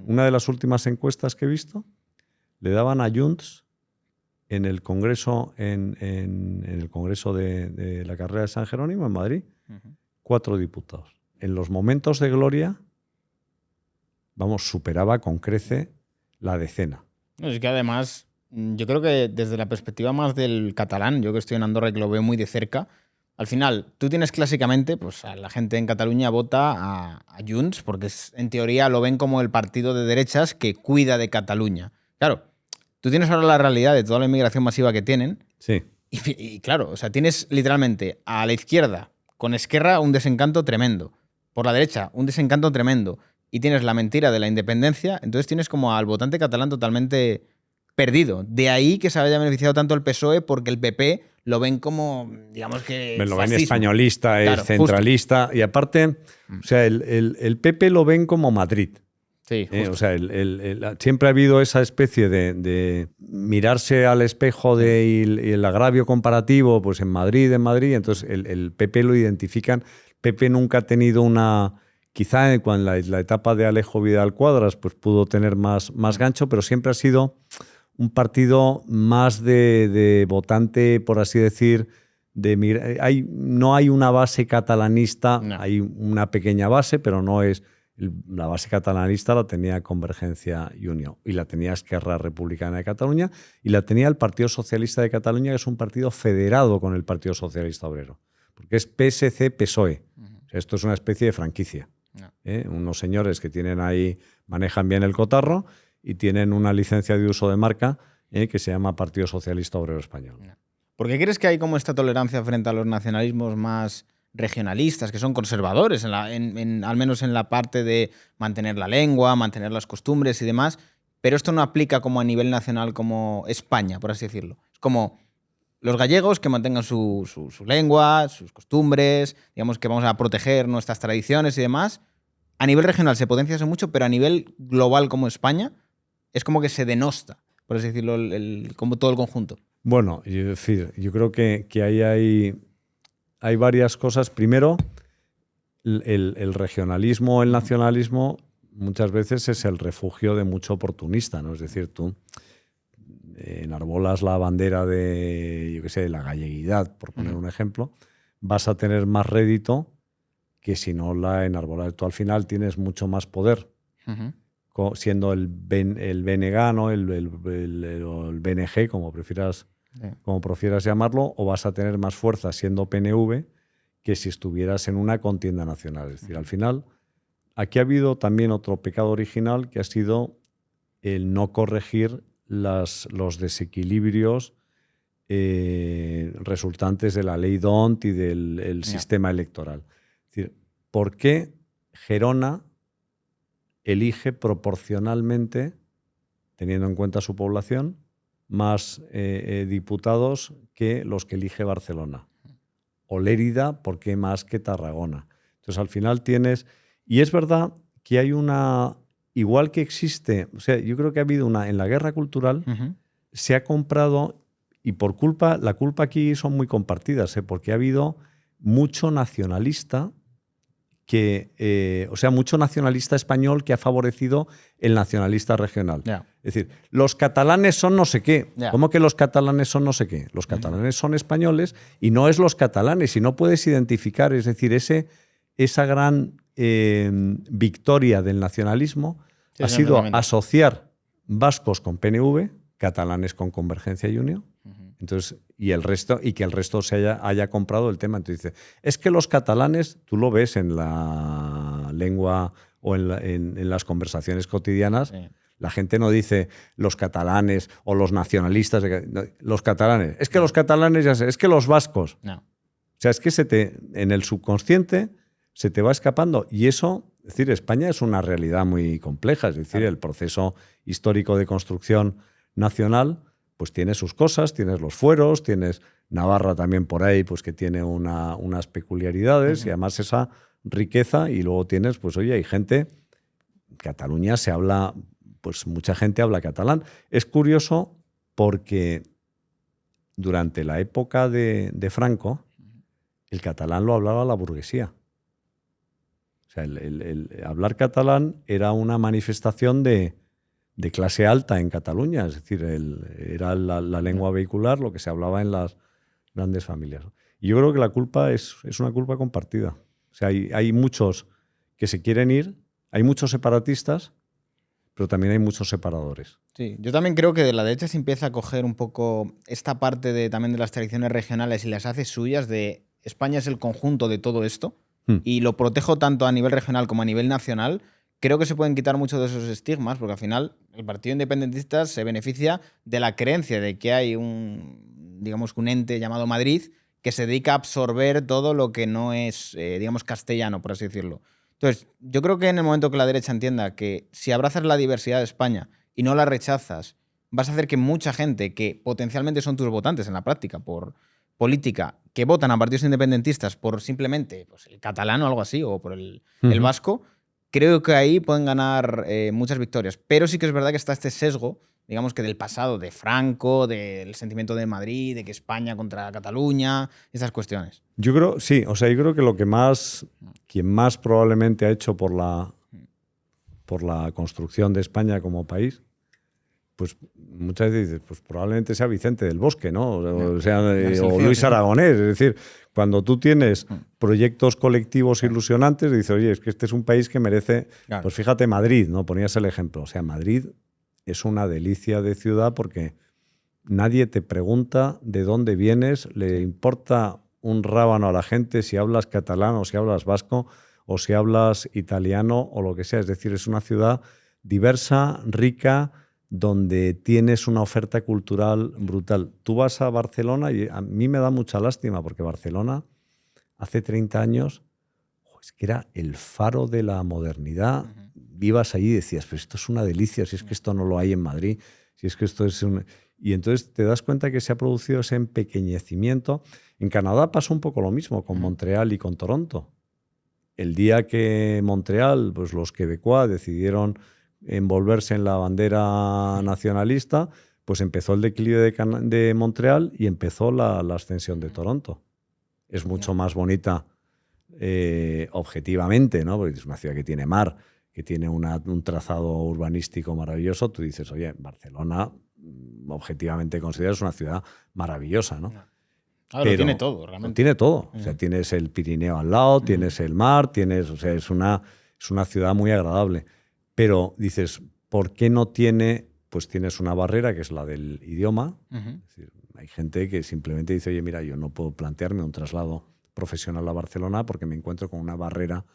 Una de las últimas encuestas que he visto le daban a Junts en el Congreso, en el Congreso de la carrera de San Jerónimo, en Madrid, 4 diputados. En los momentos de gloria, vamos, superaba con crece la decena. No, es que además, yo creo que desde la perspectiva más del catalán, yo que estoy en Andorra y que lo veo muy de cerca, al final, tú tienes clásicamente, pues a la gente en Cataluña vota a Junts porque en teoría lo ven como el partido de derechas que cuida de Cataluña. Claro, tú tienes ahora la realidad de toda la inmigración masiva que tienen. Sí. Y claro, o sea, tienes literalmente a la izquierda, con Esquerra, un desencanto tremendo. Por la derecha, un desencanto tremendo. Y tienes la mentira de la independencia, entonces tienes como al votante catalán totalmente perdido. De ahí que se haya beneficiado tanto el PSOE, porque el PP lo ven como, digamos que Me lo ven fascismo. españolista, Claro, es centralista. justo. Y aparte, o sea, el PP lo ven como Madrid. Sí, justo. O sea, siempre ha habido esa especie de mirarse al espejo y el agravio comparativo, pues en Madrid, entonces el PP lo identifican. PP nunca ha tenido una... Quizá en la etapa de Alejo Vidal Cuadras pues pudo tener más gancho, pero siempre ha sido un partido más de votante, por así decir, no hay una base catalanista, No. hay una pequeña base, pero no es... La base catalanista la tenía Convergencia y Unió, y la tenía Esquerra Republicana de Cataluña, y la tenía el Partido Socialista de Cataluña, que es un partido federado con el Partido Socialista Obrero, porque es PSC-PSOE. O sea, esto es una especie de franquicia. No. Unos señores que tienen ahí, manejan bien el cotarro y tienen una licencia de uso de marca que se llama Partido Socialista Obrero Español. No. ¿Por qué crees que hay como esta tolerancia frente a los nacionalismos más regionalistas, que son conservadores, al menos en la parte de mantener la lengua, mantener las costumbres y demás, pero esto no aplica como a nivel nacional como España, por así decirlo? Es como los gallegos que mantengan su lengua, sus costumbres, digamos que vamos a proteger nuestras tradiciones y demás. A nivel regional se potencia eso mucho, pero a nivel global como España es como que se denosta, por así decirlo, como todo el conjunto. Bueno, yo creo que ahí hay varias cosas. Primero, el regionalismo, el nacionalismo, muchas veces es el refugio de mucho oportunista, ¿no? Es decir, tú enarbolas la bandera de, yo qué sé, la galleguidad, por poner un ejemplo, vas a tener más rédito que si no la enarbolas. Tú al final tienes mucho más poder, siendo el BNG, ¿no? el BNG, como prefieras llamarlo, o vas a tener más fuerza siendo PNV que si estuvieras en una contienda nacional. Es decir, al final, aquí ha habido también otro pecado original que ha sido el no corregir los desequilibrios resultantes de la ley D'Hondt y del sistema electoral. Es decir, ¿por qué Gerona elige proporcionalmente, teniendo en cuenta su población, más diputados que los que elige Barcelona? O Lérida, ¿por qué más que Tarragona? Entonces, al final tienes... Y es verdad que hay una... Igual que existe... O sea, yo creo que ha habido una... En la guerra cultural se ha comprado, y por culpa... La culpa aquí son muy compartidas, porque ha habido mucho nacionalista o sea, mucho nacionalista español que ha favorecido el nacionalista regional. Yeah. Es decir, los catalanes son no sé qué. Yeah. ¿Cómo que los catalanes son no sé qué? Los catalanes son españoles y no es los catalanes, y no puedes identificar, es decir, esa gran victoria del nacionalismo ha sido asociar vascos con PNV, catalanes con Convergencia y Unió. Entonces, y que el resto haya comprado el tema. Entonces dice, es que los catalanes, tú lo ves en la lengua o en las conversaciones cotidianas, sí. La gente no dice los catalanes o los nacionalistas, los catalanes. Es que los catalanes, ya sé, es que los vascos. No. O sea, es que en el subconsciente se te va escapando. Y eso, es decir, España es una realidad muy compleja. Es decir, claro, el proceso histórico de construcción nacional pues tiene sus cosas, tienes los fueros, tienes Navarra también por ahí, pues que tiene unas peculiaridades y además esa riqueza, y luego tienes, pues oye, hay gente, en Cataluña se habla, pues mucha gente habla catalán. Es curioso porque durante la época de Franco, el catalán lo hablaba la burguesía. O sea, el hablar catalán era una manifestación de clase alta en Cataluña, es decir, era la lengua vehicular, lo que se hablaba en las grandes familias. Y yo creo que la culpa es una culpa compartida. O sea, hay muchos que se quieren ir, hay muchos separatistas, pero también hay muchos separadores. Sí, yo también creo que de la derecha se empieza a coger un poco esta parte también de las tradiciones regionales y las hace suyas, de España es el conjunto de todo esto, y lo protejo tanto a nivel regional como a nivel nacional. Creo que se pueden quitar muchos de esos estigmas, porque al final el Partido Independentista se beneficia de la creencia de que hay un ente llamado Madrid que se dedica a absorber todo lo que no es, castellano, por así decirlo. Entonces, yo creo que en el momento que la derecha entienda que si abrazas la diversidad de España y no la rechazas, vas a hacer que mucha gente que potencialmente son tus votantes en la práctica por política, que votan a partidos independentistas por simplemente pues, el catalán o algo así, o por el vasco, creo que ahí pueden ganar muchas victorias. Pero sí que es verdad que está este sesgo, digamos que del pasado, de Franco, del sentimiento de Madrid, de que España contra Cataluña, esas cuestiones. Yo creo, sí, o sea, yo creo que quien más probablemente ha hecho por la construcción de España como país, pues muchas veces dices, pues probablemente sea Vicente del Bosque, ¿no? O Luis Aragonés. Es decir, cuando tú tienes proyectos colectivos ilusionantes, dices, oye, es que este es un país que merece... Claro. Pues fíjate, Madrid, ¿no? Ponías el ejemplo. O sea, Madrid es una delicia de ciudad porque nadie te pregunta de dónde vienes, le importa un rábano a la gente si hablas catalán o si hablas vasco o si hablas italiano o lo que sea. Es decir, es una ciudad diversa, rica, donde tienes una oferta cultural brutal. Tú vas a Barcelona y a mí me da mucha lástima porque Barcelona hace 30 años es que era el faro de la modernidad. Vivas allí y decías, pero esto es una delicia, si es que esto no lo hay en Madrid, si es que esto es un... Y entonces te das cuenta que se ha producido ese empequeñecimiento. En Canadá pasó un poco lo mismo con Montreal y con Toronto. El día que Montreal, pues los quebecois decidieron envolverse en la bandera nacionalista, pues empezó el declive de Montreal y empezó la ascensión de Toronto. Es mucho más bonita objetivamente, ¿no? Porque es una ciudad que tiene mar, que tiene un trazado urbanístico maravilloso. Tú dices, oye, Barcelona, objetivamente consideras una ciudad maravillosa, ¿no? Pero lo tiene todo, realmente. Lo tiene todo. O sea, tienes el Pirineo al lado, tienes el mar, o sea, es una ciudad muy agradable. Pero dices, ¿por qué no tiene? Pues tienes una barrera que es la del idioma. Es decir, hay gente que simplemente dice, oye, mira, yo no puedo plantearme un traslado profesional a Barcelona porque me encuentro con una barrera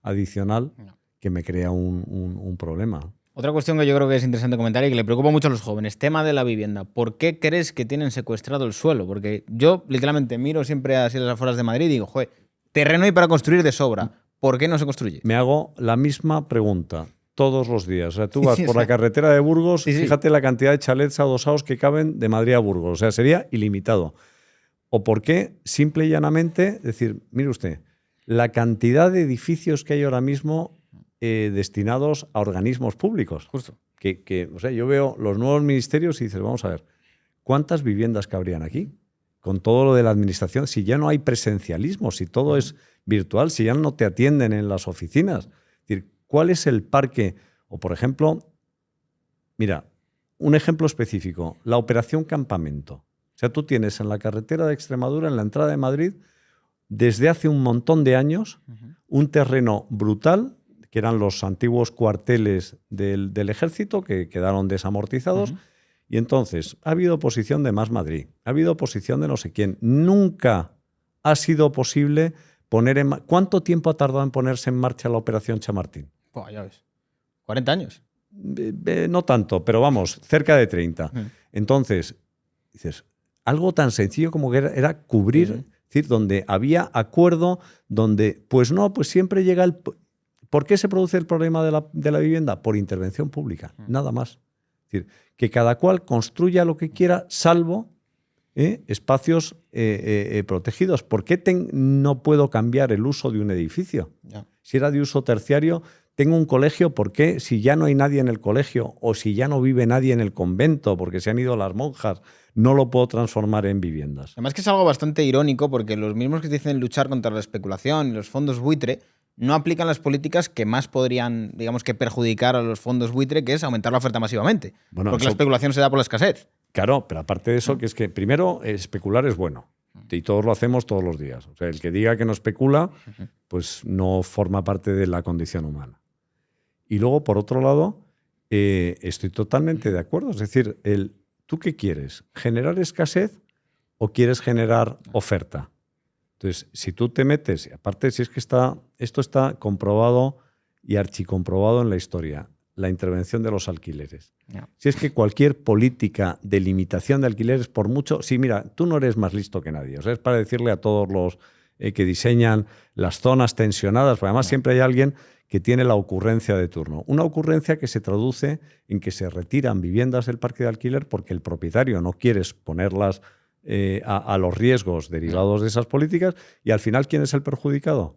adicional que me crea un problema. Otra cuestión que yo creo que es interesante comentar y que le preocupa mucho a los jóvenes, tema de la vivienda. ¿Por qué crees que tienen secuestrado el suelo? Porque yo literalmente miro siempre hacia las afueras de Madrid y digo, joder, terreno hay para construir de sobra. ¿Por qué no se construye? Me hago la misma pregunta todos los días. O sea, tú vas por la carretera de Burgos, fíjate la cantidad de chalets adosados que caben de Madrid a Burgos. O sea, sería ilimitado. ¿O por qué, simple y llanamente, decir, mire usted, la cantidad de edificios que hay ahora mismo destinados a organismos públicos? Justo. O sea, yo veo los nuevos ministerios y dices, vamos a ver, ¿cuántas viviendas cabrían aquí? con todo lo de la administración, si ya no hay presencialismo, si todo es virtual, si ya no te atienden en las oficinas? Es decir, ¿cuál es el parque? O, por ejemplo, mira, un ejemplo específico, la operación Campamento. O sea, tú tienes en la carretera de Extremadura, en la entrada de Madrid, desde hace un montón de años, un terreno brutal, que eran los antiguos cuarteles del ejército, que quedaron desamortizados. Y entonces, ha habido oposición de Más Madrid, ha habido oposición de no sé quién. Nunca ha sido posible poner en... ¿Cuánto tiempo ha tardado en ponerse en marcha la operación Chamartín? Pues ya ves. 40 años. No tanto, pero vamos, cerca de 30. Entonces, dices, algo tan sencillo como que era cubrir, es decir, donde había acuerdo, donde, pues no, pues siempre llega el... ¿Por qué se produce el problema de la vivienda? Por intervención pública, nada más. Es decir, que cada cual construya lo que quiera, salvo espacios protegidos. ¿Por qué no puedo cambiar el uso de un edificio? Ya. Si era de uso terciario, tengo un colegio, ¿por qué? Si ya no hay nadie en el colegio o si ya no vive nadie en el convento porque se han ido las monjas, no lo puedo transformar en viviendas. Además que es algo bastante irónico porque los mismos que dicen luchar contra la especulación y los fondos buitre no aplican las políticas que más podrían, digamos, que perjudicar a los fondos buitre, que es aumentar la oferta masivamente. Bueno, porque la especulación se da por la escasez. Claro, pero aparte de eso, que es que primero especular es bueno. Y todos lo hacemos todos los días. O sea, el que diga que no especula, pues no forma parte de la condición humana. Y luego, por otro lado, estoy totalmente de acuerdo. Es decir, ¿tú qué quieres? ¿Generar escasez o quieres generar oferta? Entonces, si tú te metes, aparte si es que esto está comprobado y archicomprobado en la historia, la intervención de los alquileres. No. Si es que cualquier política de limitación de alquileres, por mucho... Sí, mira, tú no eres más listo que nadie. O sea, es para decirle a todos los que diseñan las zonas tensionadas, porque además siempre hay alguien que tiene la ocurrencia de turno. Una ocurrencia que se traduce en que se retiran viviendas del parque de alquiler porque el propietario no quiere exponerlas a los riesgos derivados de esas políticas y al final, ¿quién es el perjudicado?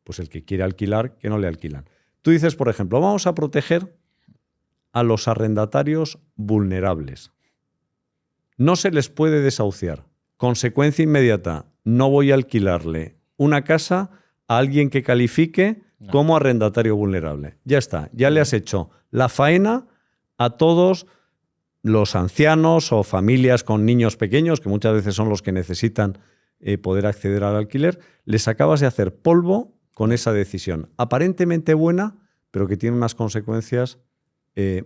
Pues el que quiere alquilar, que no le alquilan. Tú dices, por ejemplo, vamos a proteger a los arrendatarios vulnerables. No se les puede desahuciar. Consecuencia inmediata, no voy a alquilarle una casa a alguien que califique como arrendatario vulnerable. Ya está, ya le has hecho la faena a todos los ancianos o familias con niños pequeños, que muchas veces son los que necesitan poder acceder al alquiler. Les acabas de hacer polvo con esa decisión, aparentemente buena, pero que tiene unas consecuencias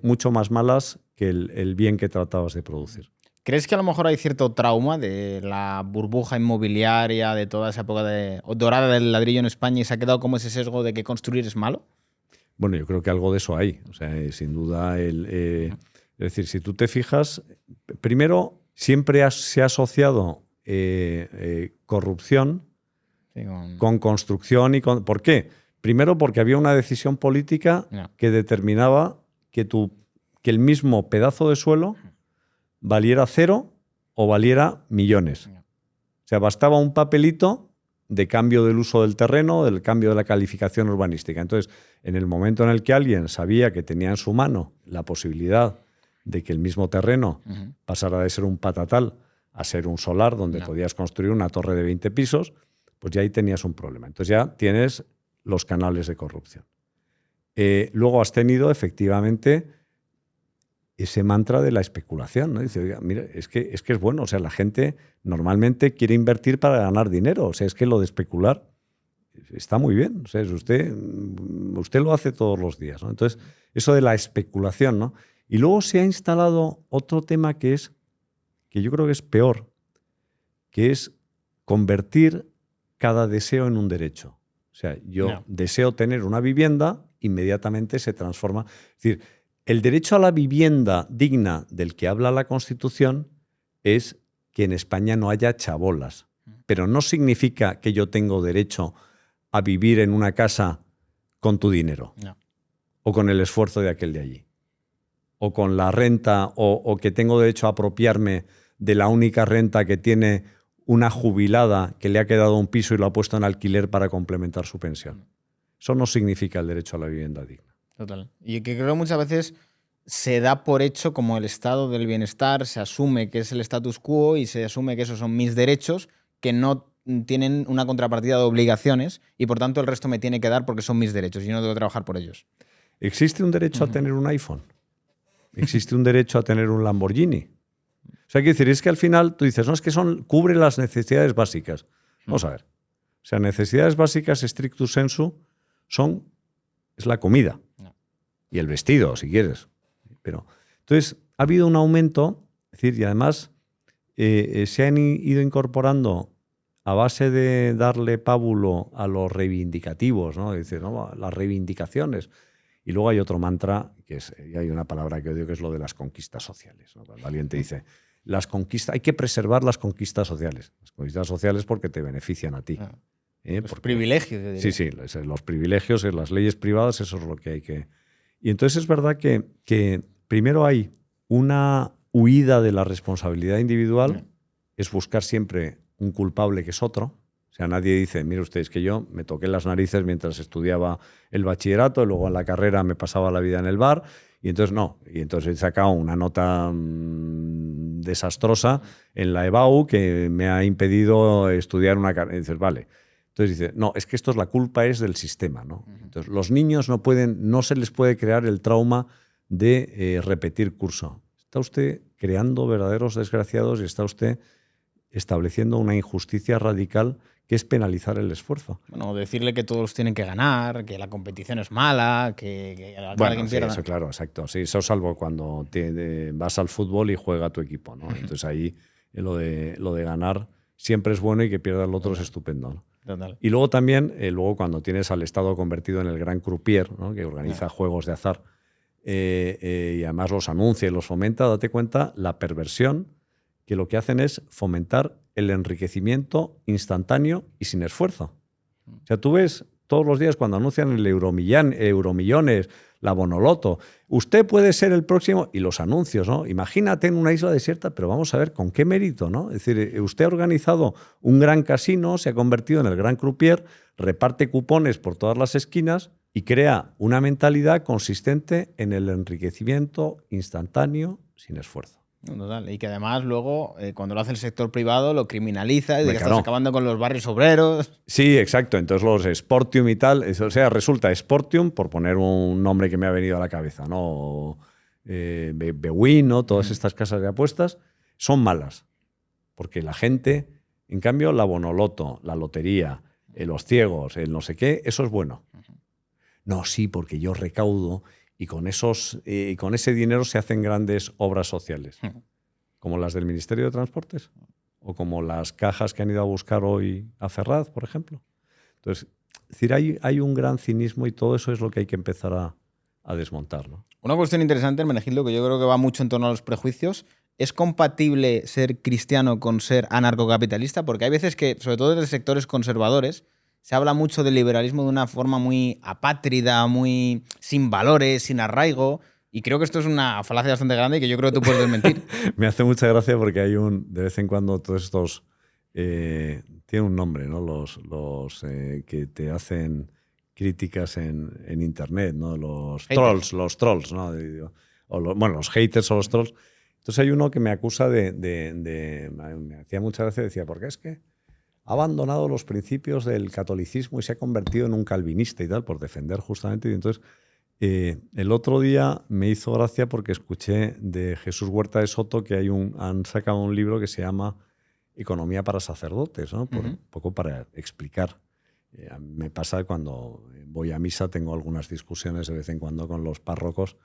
mucho más malas que el bien que tratabas de producir. ¿Crees que a lo mejor hay cierto trauma de la burbuja inmobiliaria, de toda esa época dorada del ladrillo en España y se ha quedado como ese sesgo de que construir es malo? Bueno, yo creo que algo de eso hay. O sea, sin duda, es decir, si tú te fijas, primero siempre se ha asociado corrupción con construcción. ¿Por qué? Primero porque había una decisión política que determinaba que el mismo pedazo de suelo valiera 0 o valiera millones. O sea, bastaba un papelito de cambio del uso del terreno, del cambio de la calificación urbanística. Entonces, en el momento en el que alguien sabía que tenía en su mano la posibilidad de que el mismo terreno pasara de ser un patatal a ser un solar donde podías construir una torre de 20 pisos, pues ya ahí tenías un problema. Entonces ya tienes los canales de corrupción. Luego has tenido efectivamente ese mantra de la especulación, ¿no? Dice, oiga, mira, es que es bueno. O sea, la gente normalmente quiere invertir para ganar dinero. O sea, es que lo de especular está muy bien. O sea, usted lo hace todos los días, ¿no? Entonces, eso de la especulación, ¿no? Y luego se ha instalado otro tema que yo creo que es peor, que es convertir cada deseo en un derecho. O sea, yo deseo tener una vivienda, inmediatamente se transforma. Es decir, el derecho a la vivienda digna del que habla la Constitución es que en España no haya chabolas. Pero no significa que yo tengo derecho a vivir en una casa con tu dinero. No. O con el esfuerzo de aquel de allí. O con la renta, o que tengo derecho a apropiarme de la única renta que tiene una jubilada que le ha quedado un piso y lo ha puesto en alquiler para complementar su pensión. Eso no significa el derecho a la vivienda digna. Total. Y que creo muchas veces se da por hecho como el estado del bienestar, se asume que es el status quo y se asume que esos son mis derechos, que no tienen una contrapartida de obligaciones y por tanto el resto me tiene que dar porque son mis derechos y yo no debo trabajar por ellos. ¿Existe un derecho a tener un iPhone? ¿Existe un derecho a tener un Lamborghini? O sea, quiero decir, es que al final tú dices, no, es que cubre las necesidades básicas. Vamos a ver. O sea, necesidades básicas, stricto sensu, es la comida. Y el vestido, si quieres. Pero, entonces, ha habido un aumento, es decir, y además se han ido incorporando a base de darle pábulo a los reivindicativos, ¿no? Dice, ¿no? Las reivindicaciones. Y luego hay otro mantra, y hay una palabra que odio, que es lo de las conquistas sociales, ¿no? Cuando alguien te dice, hay que preservar las conquistas sociales. Las conquistas sociales porque te benefician a ti. Los privilegios, yo diría. Sí, los privilegios, las leyes privadas, eso es lo que hay que... Y entonces es verdad que primero hay una huida de la responsabilidad individual, es buscar siempre un culpable que es otro. O sea, nadie dice, mire usted, es que yo me toqué las narices mientras estudiaba el bachillerato, y luego en la carrera me pasaba la vida en el bar, y entonces no. Y entonces he sacado una nota desastrosa en la EBAU que me ha impedido estudiar una carrera. Y dices, vale. Entonces dice, no, es que la culpa es del sistema, ¿no? Entonces los niños no se les puede crear el trauma de repetir curso. Está usted creando verdaderos desgraciados y está usted estableciendo una injusticia radical que es penalizar el esfuerzo. Bueno, decirle que todos tienen que ganar, que la competición es mala, que bueno, sí, eso claro, exacto. Sí, eso salvo cuando vas al fútbol y juega tu equipo, ¿no? Entonces ahí lo de ganar siempre es bueno y que pierda el otro es estupendo, ¿no? Total. Y luego también, cuando tienes al Estado convertido en el gran croupier, ¿no? Que organiza juegos de azar y además los anuncia y los fomenta, date cuenta la perversión que lo que hacen es fomentar el enriquecimiento instantáneo y sin esfuerzo. O sea, tú ves todos los días cuando anuncian el Euromillones, la Bonoloto, usted puede ser el próximo, y los anuncios, ¿no? Imagínate en una isla desierta, pero vamos a ver con qué mérito, ¿no? Es decir, usted ha organizado un gran casino, se ha convertido en el gran croupier, reparte cupones por todas las esquinas y crea una mentalidad consistente en el enriquecimiento instantáneo sin esfuerzo. Total. Y que además luego, cuando lo hace el sector privado, lo criminaliza y de que estás acabando con los barrios obreros. Sí, exacto. Entonces los Sportium y tal, o sea, resulta Sportium, por poner un nombre que me ha venido a la cabeza, ¿no? Bwin, ¿no? Todas estas casas de apuestas son malas. Porque la gente, en cambio, la Bonoloto, la lotería, los ciegos, el no sé qué, eso es bueno. No, sí, porque yo recaudo y con ese dinero se hacen grandes obras sociales, como las del Ministerio de Transportes o como las cajas que han ido a buscar hoy a Ferraz, por ejemplo. Entonces, es decir, hay un gran cinismo y todo eso es lo que hay que empezar a desmontar, ¿no? Una cuestión interesante, Hermenegildo, que yo creo que va mucho en torno a los prejuicios. ¿Es compatible ser cristiano con ser anarcocapitalista? Porque hay veces que, sobre todo desde sectores conservadores, se habla mucho del liberalismo de una forma muy apátrida, muy sin valores, sin arraigo. Y creo que esto es una falacia bastante grande y que yo creo que tú puedes desmentir. Me hace mucha gracia porque hay de vez en cuando todos estos... tienen un nombre, ¿no? Los que te hacen críticas en internet, ¿no? Los trolls, ¿no? Los haters o los trolls. Entonces hay uno que me acusa me hacía mucha gracia, decía, porque es que ha abandonado los principios del catolicismo y se ha convertido en un calvinista y tal, por defender justamente. Y entonces, el otro día me hizo gracia porque escuché de Jesús Huerta de Soto que han sacado un libro que se llama Economía para sacerdotes, ¿no? Un poco para explicar. Me pasa cuando voy a misa, tengo algunas discusiones de vez en cuando con los párrocos,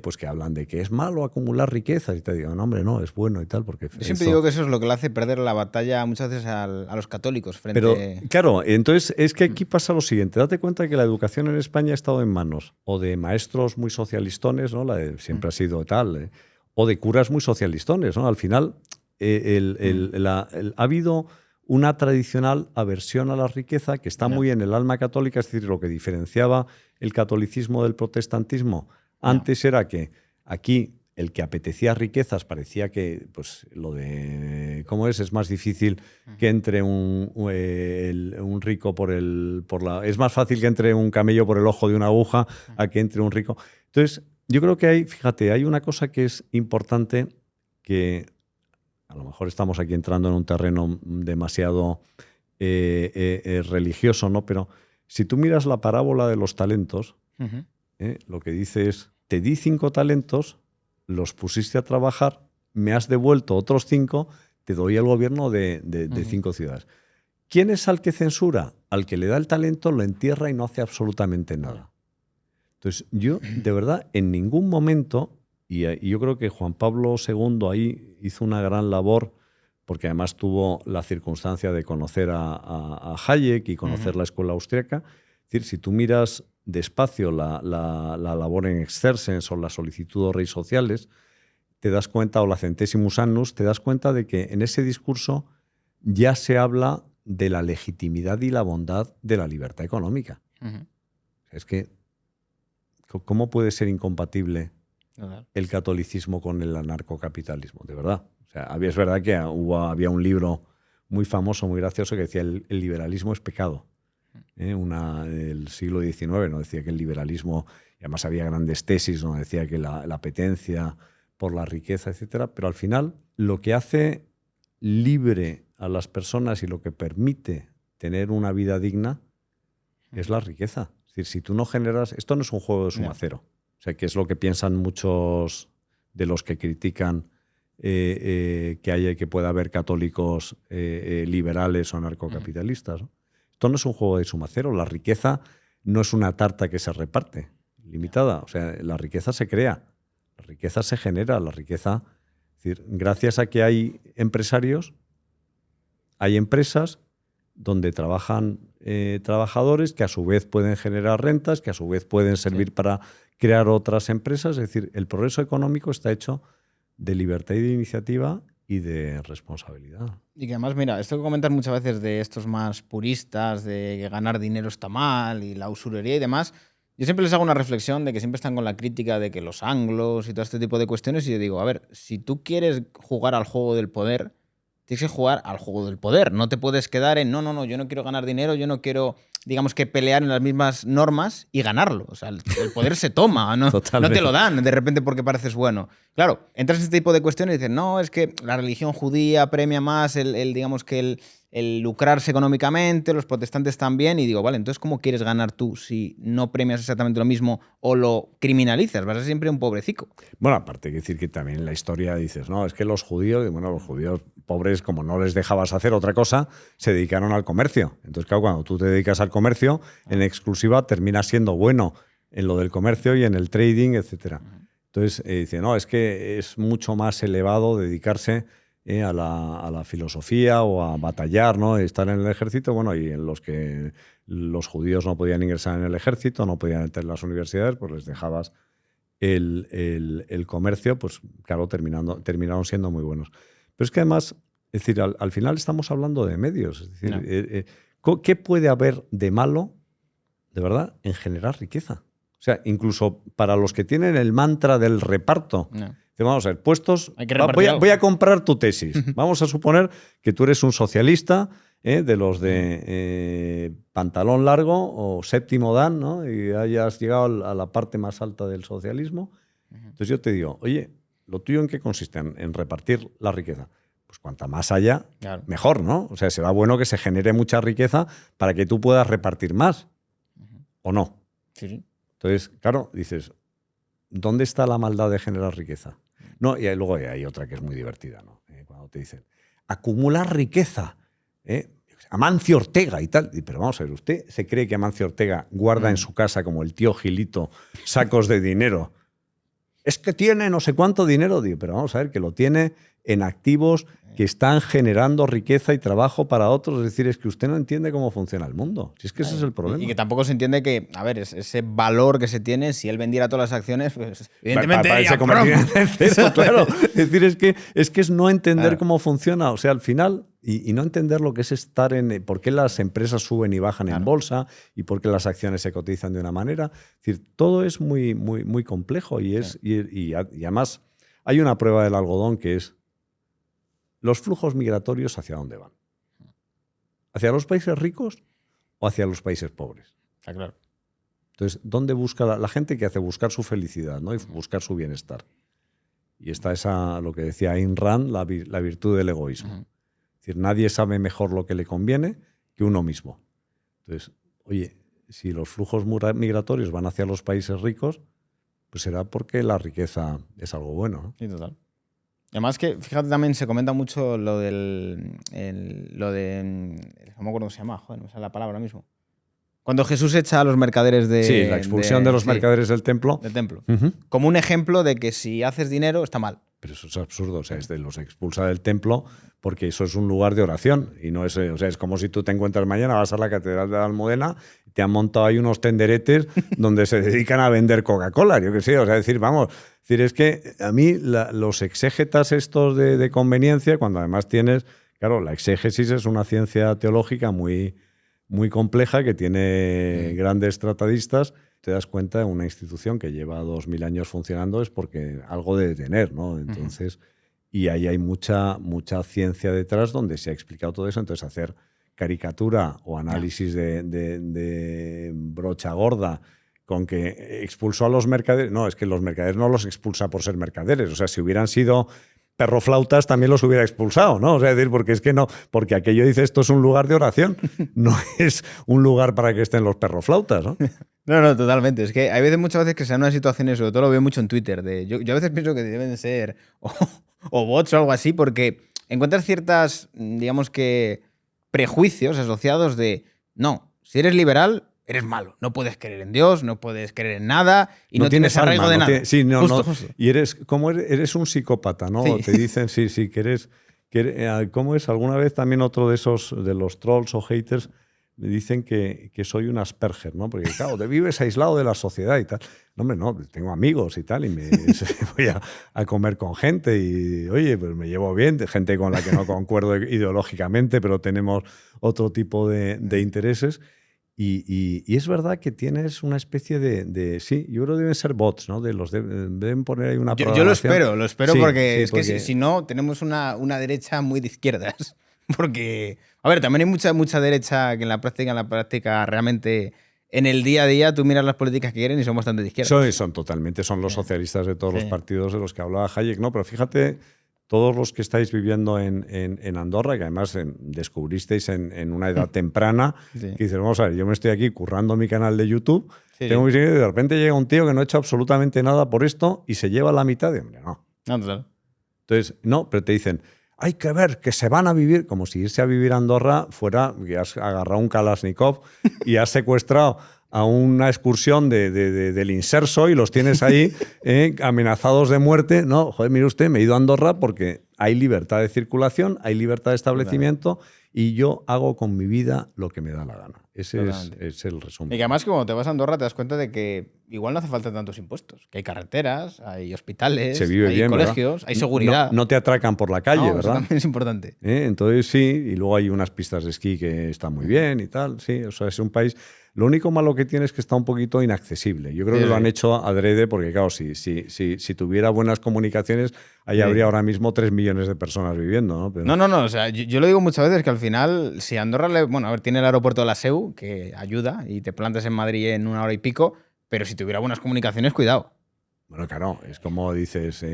pues que hablan de que es malo acumular riquezas y te digo, no, hombre, no, es bueno y tal. Porque yo siempre digo que eso es lo que le hace perder la batalla muchas veces a los católicos frente... Pero claro, entonces es que aquí pasa lo siguiente, date cuenta que la educación en España ha estado en manos o de maestros muy socialistones, ¿no? Siempre ha sido tal, o de curas muy socialistones, ¿no? Al final ha habido una tradicional aversión a la riqueza que está muy en el alma católica, es decir, lo que diferenciaba el catolicismo del protestantismo antes era que aquí el que apetecía riquezas parecía que, pues, lo de cómo es más difícil que entre un rico es más fácil que entre un camello por el ojo de una aguja a que entre un rico. Entonces, Yo creo que hay una cosa que es importante, que a lo mejor estamos aquí entrando en un terreno demasiado religioso, ¿no? Pero si tú miras la parábola de los talentos, lo que dice es, te di 5 talentos, los pusiste a trabajar, me has devuelto otros 5, te doy el gobierno de 5 ciudades. ¿Quién es al que censura? Al que le da el talento, lo entierra y no hace absolutamente nada. Entonces, yo, de verdad, en ningún momento, y yo creo que Juan Pablo II ahí hizo una gran labor, porque además tuvo la circunstancia de conocer a Hayek y conocer la escuela austríaca. Es decir, si tú miras despacio la labor en Exercens o la solicitud Reis sociales, te das cuenta, o la Centesimus Annus, te das cuenta de que en ese discurso ya se habla de la legitimidad y la bondad de la libertad económica. Es que, ¿cómo puede ser incompatible el catolicismo con el anarcocapitalismo? De verdad. O sea, es verdad que había un libro muy famoso, muy gracioso, que decía el liberalismo es pecado. Del siglo XIX, ¿no? Decía que el liberalismo, y además había grandes tesis, ¿no? Decía que la apetencia por la riqueza, etcétera, pero al final lo que hace libre a las personas y lo que permite tener una vida digna es la riqueza. Es decir, si tú no generas... Esto no es un juego de suma cero. O sea, que es lo que piensan muchos de los que critican que pueda haber católicos liberales o anarcocapitalistas, ¿no? Esto no es un juego de suma cero. La riqueza no es una tarta que se reparte, limitada. O sea, la riqueza se crea, la riqueza se genera, la riqueza... Es decir, gracias a que hay empresarios, hay empresas donde trabajan trabajadores que a su vez pueden generar rentas, que a su vez pueden servir para crear otras empresas. Es decir, el progreso económico está hecho de libertad y de iniciativa y de responsabilidad. Y que además, mira, esto que comentas muchas veces de estos más puristas, de que ganar dinero está mal y la usurería y demás, yo siempre les hago una reflexión de que siempre están con la crítica de que los anglos y todo este tipo de cuestiones, y yo digo, a ver, si tú quieres jugar al juego del poder, tienes que jugar al juego del poder. No te puedes quedar en, no, yo no quiero ganar dinero, yo no quiero, digamos, que pelear en las mismas normas y ganarlo. O sea, el poder se toma, no te lo dan de repente porque pareces bueno. Claro, entras en este tipo de cuestiones y dices, no, es que la religión judía premia más digamos que el lucrarse económicamente, los protestantes también, y digo, vale, entonces ¿cómo quieres ganar tú si no premias exactamente lo mismo o lo criminalizas? Vas a ser siempre un pobrecico. Bueno, aparte hay que decir que también en la historia dices, no, es que los judíos pobres, como no les dejabas hacer otra cosa, se dedicaron al comercio. Entonces, claro, cuando tú te dedicas al comercio, en exclusiva terminas siendo bueno en lo del comercio y en el trading, etcétera. Entonces, dice, no, es que es mucho más elevado dedicarse a la filosofía o a batallar, ¿no? Estar en el ejército, bueno, y en los que los judíos no podían ingresar en el ejército, no podían entrar en las universidades, pues les dejabas el comercio, pues claro, terminaron siendo muy buenos. Pero es que además, es decir, al final estamos hablando de medios. Es decir, ¿qué puede haber de malo, de verdad, en generar riqueza? O sea, incluso para los que tienen el mantra del reparto, vamos a ver, puestos, voy a comprar tu tesis. Vamos a suponer que tú eres un socialista, de los de pantalón largo o séptimo dan, ¿no? Y hayas llegado a la parte más alta del socialismo. Entonces yo te digo, oye, ¿lo tuyo en qué consiste? En repartir la riqueza. Pues cuanta más haya, mejor, ¿no? O sea, será bueno que se genere mucha riqueza para que tú puedas repartir más. ¿O no? Sí. Entonces, claro, dices, ¿dónde está la maldad de generar riqueza? No, y luego hay otra que es muy divertida, ¿no? Cuando te dicen, acumular riqueza, Amancio Ortega y tal. Pero vamos a ver, ¿usted se cree que Amancio Ortega guarda en su casa, como el tío Gilito, sacos de dinero? Es que tiene no sé cuánto dinero, pero vamos a ver, que lo tiene en activos que están generando riqueza y trabajo para otros. Es decir, es que usted no entiende cómo funciona el mundo. Si es que ese es el problema. Y que tampoco se entiende que, a ver, ese valor que se tiene, si él vendiera todas las acciones, pues evidentemente se convertiría en cero, claro. Es decir, es que es no entender cómo funciona. O sea, al final, y no entender lo que es estar en... por qué las empresas suben y bajan en bolsa y por qué las acciones se cotizan de una manera. Es decir, todo es muy, muy, muy complejo y además hay una prueba del algodón que es los flujos migratorios, ¿hacia dónde van? ¿Hacia los países ricos o hacia los países pobres? Claro. Entonces, ¿dónde busca la gente que hace? Buscar su felicidad, ¿no? Y buscar su bienestar. Y está lo que decía Ayn Rand, la virtud del egoísmo. Es decir, nadie sabe mejor lo que le conviene que uno mismo. Entonces, oye, si los flujos migratorios van hacia los países ricos, pues será porque la riqueza es algo bueno, ¿no? Sí, total. Además que, fíjate, también se comenta mucho lo de... no me acuerdo cómo se llama, joder, no me sale la palabra ahora mismo. Cuando Jesús echa a los mercaderes de... Sí, la expulsión de los mercaderes del templo. Del templo. Como un ejemplo de que si haces dinero está mal. Pero eso es absurdo, o sea, los expulsa del templo porque eso es un lugar de oración y no es, o sea, es como si tú te encuentras mañana, vas a la Catedral de la Almudena y te han montado ahí unos tenderetes donde se dedican a vender Coca-Cola, yo qué sé, o sea, es que a mí los exégetas estos de conveniencia, cuando además tienes, claro, la exégesis es una ciencia teológica muy, muy compleja que tiene grandes tratadistas. Te das cuenta de una institución que lleva 2000 años funcionando es porque algo debe tener, ¿no? Entonces, y ahí hay mucha ciencia detrás donde se ha explicado todo eso. Entonces, hacer caricatura o análisis de brocha gorda con que expulsó a los mercaderes. No, es que los mercaderes no los expulsa por ser mercaderes. O sea, si hubieran sido perroflautas también los hubiera expulsado, ¿no? O sea, decir, porque es que no, porque aquello dice esto es un lugar de oración, no es un lugar para que estén los perroflautas, ¿no? No, totalmente. Es que hay muchas veces que se dan unas situaciones, sobre todo lo veo mucho en Twitter, yo a veces pienso que deben de ser o bots o algo así, porque encuentras ciertas, digamos que, prejuicios asociados de, no, si eres liberal, eres malo. No puedes creer en Dios, no puedes creer en nada y no tienes arraigo de nada. Justo. Y eres un psicópata, ¿no? Sí. Te dicen, que eres... ¿Cómo es? Alguna vez también otro de los trolls o haters me dicen que soy un Asperger, ¿no? Porque, claro, te vives aislado de la sociedad y tal. No, hombre, no, tengo amigos y tal, y voy a comer con gente y, oye, pues me llevo bien, gente con la que no concuerdo ideológicamente, pero tenemos otro tipo de intereses. Y es verdad que tienes una especie sí, yo creo que deben ser bots, ¿no? Deben poner ahí una Yo lo espero sí, porque es que si no, tenemos una derecha muy de izquierdas. Porque, a ver, también hay mucha derecha que en la práctica realmente en el día a día tú miras las políticas que quieren y son bastante de izquierda. Son los socialistas de todos los partidos de los que hablaba Hayek, ¿no? Pero fíjate, todos los que estáis viviendo en Andorra, que además descubristeis en una edad temprana, que dices, vamos a ver, yo me estoy aquí currando mi canal de YouTube, tengo mis seguidores, y de repente llega un tío que no ha hecho absolutamente nada por esto y se lleva la mitad de... Hombre, no. No, total. Entonces, no, pero te dicen, hay que ver que se van a vivir, como si irse a vivir a Andorra fuera que has agarrado un Kalashnikov y has secuestrado a una excursión del Inserso y los tienes ahí amenazados de muerte. No, joder, mire usted, me he ido a Andorra porque hay libertad de circulación, hay libertad de establecimiento y yo hago con mi vida lo que me da la gana. Ese es el resumen. Y que además, cuando te vas a Andorra, te das cuenta de que igual no hace falta tantos impuestos. Que hay carreteras, hay hospitales, se vive hay bien, colegios, ¿verdad? hay seguridad. No te atracan por la calle, ¿verdad? Eso también es importante. Entonces sí, y luego hay unas pistas de esquí que están muy bien y tal. Sí, o sea, es un país... Lo único malo que tiene es que está un poquito inaccesible. Yo creo que lo han hecho adrede porque, claro, si tuviera buenas comunicaciones, ahí habría ahora mismo 3 millones de personas viviendo, ¿no? Pero... No. O sea, yo lo digo muchas veces que al final, si Andorra, tiene el aeropuerto de la SEU, que ayuda, y te plantas en Madrid en 1 hora y pico, pero si tuviera buenas comunicaciones, cuidado. Bueno, claro, es como dices,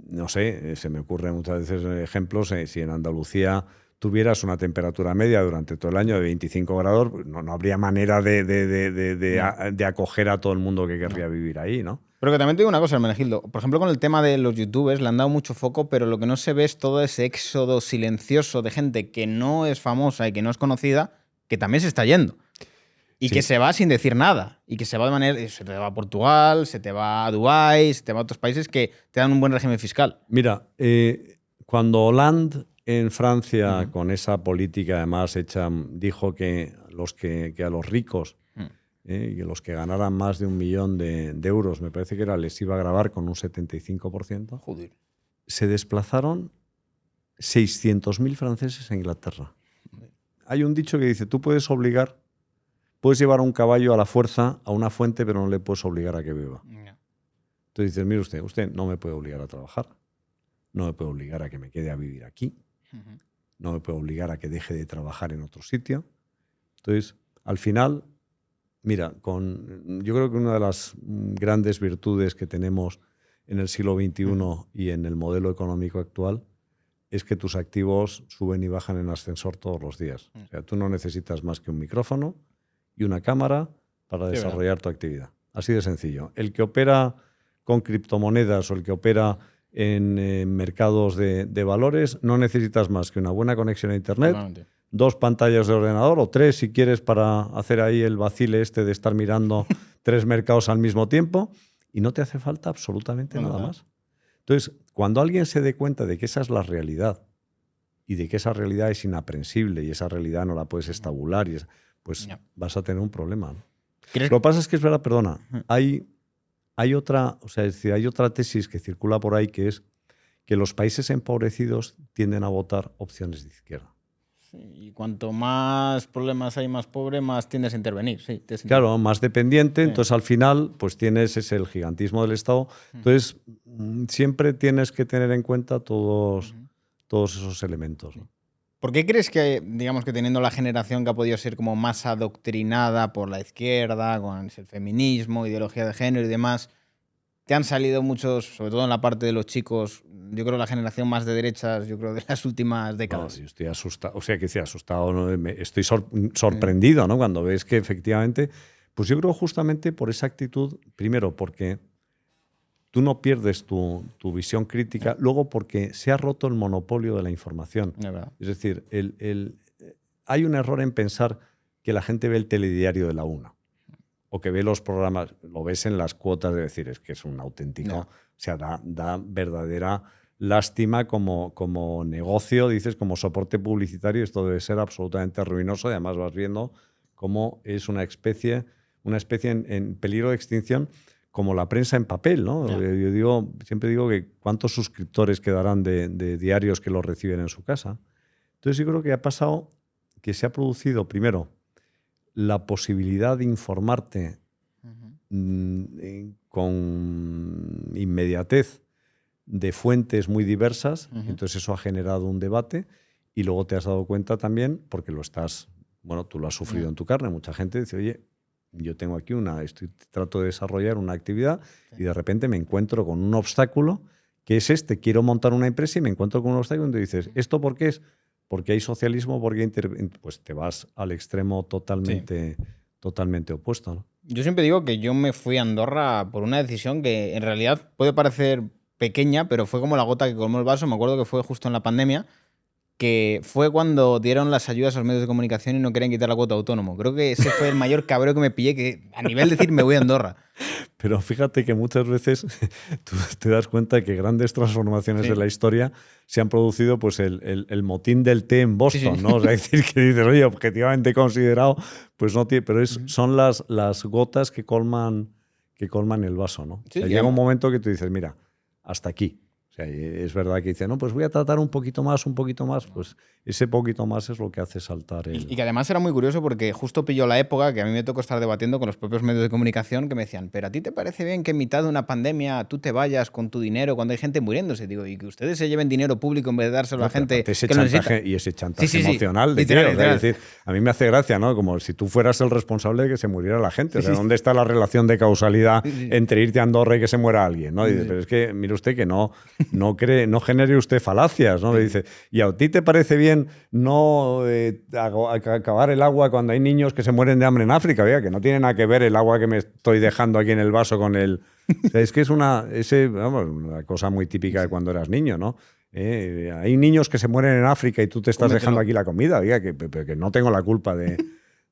no sé, se me ocurren muchas veces ejemplos, si en Andalucía tuvieras una temperatura media durante todo el año de 25 grados, pues no habría manera de acoger a todo el mundo que querría vivir ahí, ¿no? Pero que también te digo una cosa, Hermenegildo. Por ejemplo, con el tema de los youtubers le han dado mucho foco, pero lo que no se ve es todo ese éxodo silencioso de gente que no es famosa y que no es conocida, que también se está yendo. Y que se va sin decir nada. Y que se va de manera... Se te va a Portugal, se te va a Dubái, se te va a otros países que te dan un buen régimen fiscal. Mira, cuando Hollande en Francia, con esa política además hecha, dijo que a los ricos, que los que ganaran más de 1 millón de euros, me parece que les iba a grabar con un 75%. Joder. Se desplazaron 600.000 franceses a Inglaterra. Hay un dicho que dice, tú puedes llevar a un caballo a la fuerza a una fuente, pero no le puedes obligar a que beba. Entonces dices, mire usted no me puede obligar a trabajar, no me puede obligar a que me quede a vivir aquí, no me puede obligar a que deje de trabajar en otro sitio. Entonces, al final, Mira, yo creo que una de las grandes virtudes que tenemos en el siglo XXI y en el modelo económico actual es que tus activos suben y bajan en ascensor todos los días. O sea, tú no necesitas más que un micrófono y una cámara para desarrollar tu actividad. Así de sencillo. El que opera con criptomonedas o el que opera en mercados de valores, no necesitas más que una buena conexión a Internet, 2 pantallas de ordenador o 3 si quieres para hacer ahí el vacile de estar mirando 3 mercados al mismo tiempo y no te hace falta absolutamente nada más. Entonces, cuando alguien se dé cuenta de que esa es la realidad y de que esa realidad es inaprensible y esa realidad no la puedes estabular, pues vas a tener un problema, ¿no? Lo que pasa es que es verdad, perdona, hay otra, o sea, es decir, hay otra tesis que circula por ahí que es que los países empobrecidos tienden a votar opciones de izquierda. Y cuanto más problemas hay, más pobre, más tiendes a intervenir. Sí, claro, más dependiente. Sí. Entonces, al final, pues tienes el gigantismo del Estado. Entonces, siempre tienes que tener en cuenta todos esos elementos, ¿no? ¿Por qué crees que, digamos que teniendo la generación que ha podido ser como más adoctrinada por la izquierda, con el feminismo, ideología de género y demás, te han salido muchos, sobre todo en la parte de los chicos, yo creo la generación más de derechas, yo creo de las últimas décadas? No, yo estoy asustado, o sea, que estoy asustado, ¿no? Estoy sorprendido, ¿no? Cuando ves que efectivamente, pues yo creo justamente por esa actitud, primero porque tú no pierdes tu visión crítica, luego porque se ha roto el monopolio de la información. Es decir, hay un error en pensar que la gente ve el telediario de la una. O que ve los programas, lo ves en las cuotas de decir, es que es un auténtico, o sea, da verdadera lástima como negocio, dices, como soporte publicitario, esto debe ser absolutamente ruinoso y además vas viendo cómo es una especie en peligro de extinción como la prensa en papel, ¿no? Yo siempre digo que cuántos suscriptores quedarán de diarios que los reciben en su casa. Entonces yo creo que ha pasado que se ha producido, primero, la posibilidad de informarte con inmediatez de fuentes muy diversas, entonces eso ha generado un debate y luego te has dado cuenta también, porque tú lo has sufrido en tu carne, mucha gente dice, oye, yo tengo aquí trato de desarrollar una actividad y de repente me encuentro con un obstáculo que es quiero montar una empresa y me encuentro con un obstáculo y te dices, ¿esto por qué es? Porque hay socialismo, porque pues te vas al extremo totalmente opuesto, ¿no? Yo siempre digo que yo me fui a Andorra por una decisión que en realidad puede parecer pequeña, pero fue como la gota que colmó el vaso. Me acuerdo que fue justo en la pandemia, que fue cuando dieron las ayudas a los medios de comunicación y no querían quitar la cuota autónomo. Creo que ese fue el mayor cabreo que me pillé, que a nivel de decir me voy a Andorra. Pero fíjate que muchas veces tú te das cuenta que grandes transformaciones de la historia se han producido, pues el motín del té en Boston, ¿no? O sea, es decir, que dices, oye, objetivamente considerado, pues no tiene, pero son las gotas que colman el vaso, ¿no? O sea, llega un momento que tú dices, mira, hasta aquí. O sea, es verdad que dice, no, pues voy a tratar un poquito más, pues ese poquito más es lo que hace saltar Y que además era muy curioso porque justo pilló la época que a mí me tocó estar debatiendo con los propios medios de comunicación que me decían, pero ¿a ti te parece bien que en mitad de una pandemia tú te vayas con tu dinero cuando hay gente muriéndose? Digo, y que ustedes se lleven dinero público en vez de dárselo a gente que lo necesita. Y ese chantaje emocional. Literal. Es decir, a mí me hace gracia, ¿no? Como si tú fueras el responsable de que se muriera la gente. O sea, ¿dónde está la relación de causalidad entre irte a Andorra y que se muera alguien, ¿no? Y dice, pero es que, mire usted, que no genere usted falacias, ¿no? Le dice, ¿y a ti te parece bien no acabar el agua cuando hay niños que se mueren de hambre en África? Oiga, que no tiene nada que ver el agua que me estoy dejando aquí en el vaso con el... O sea, es que es una cosa muy típica de cuando eras niño, ¿no? Hay niños que se mueren en África y tú te estás dejando aquí la comida. Oiga, que no tengo la culpa de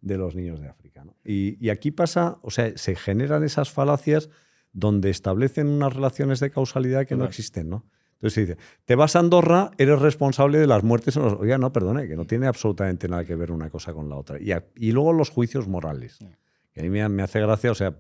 los niños de África, ¿no? Y aquí pasa, o sea, se generan esas falacias donde establecen unas relaciones de causalidad que no existen, ¿no? Entonces se dice, te vas a Andorra, eres responsable de las muertes. Oiga, no, perdone, que no tiene absolutamente nada que ver una cosa con la otra. Y luego los juicios morales. Que a mí me hace gracia, o sea,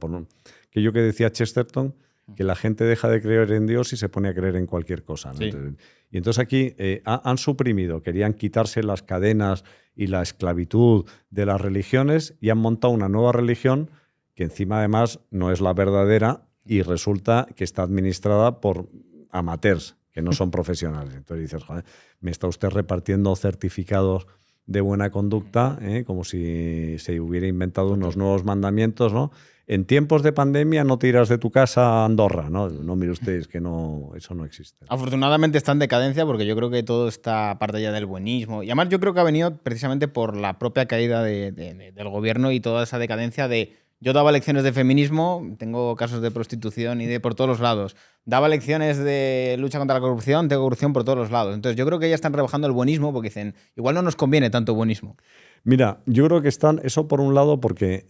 que yo que decía Chesterton, que la gente deja de creer en Dios y se pone a creer en cualquier cosa, ¿no? Entonces aquí han suprimido, querían quitarse las cadenas y la esclavitud de las religiones y han montado una nueva religión que encima además no es la verdadera y resulta que está administrada por amateurs, que no son profesionales. Entonces dices, joder, me está usted repartiendo certificados de buena conducta, como si se hubiera inventado unos nuevos mandamientos, ¿no? En tiempos de pandemia no te irás de tu casa a Andorra, ¿no? No, mire usted, es que no, eso no existe. Afortunadamente está en decadencia porque yo creo que todo está parte ya del buenismo. Y además yo creo que ha venido precisamente por la propia caída del gobierno y toda esa decadencia de... Yo daba lecciones de feminismo, tengo casos de prostitución y de por todos los lados. Daba lecciones de lucha contra la corrupción, tengo corrupción por todos los lados. Entonces yo creo que ya están rebajando el buenismo porque dicen, igual no nos conviene tanto buenismo. Mira, yo creo que están, eso por un lado, porque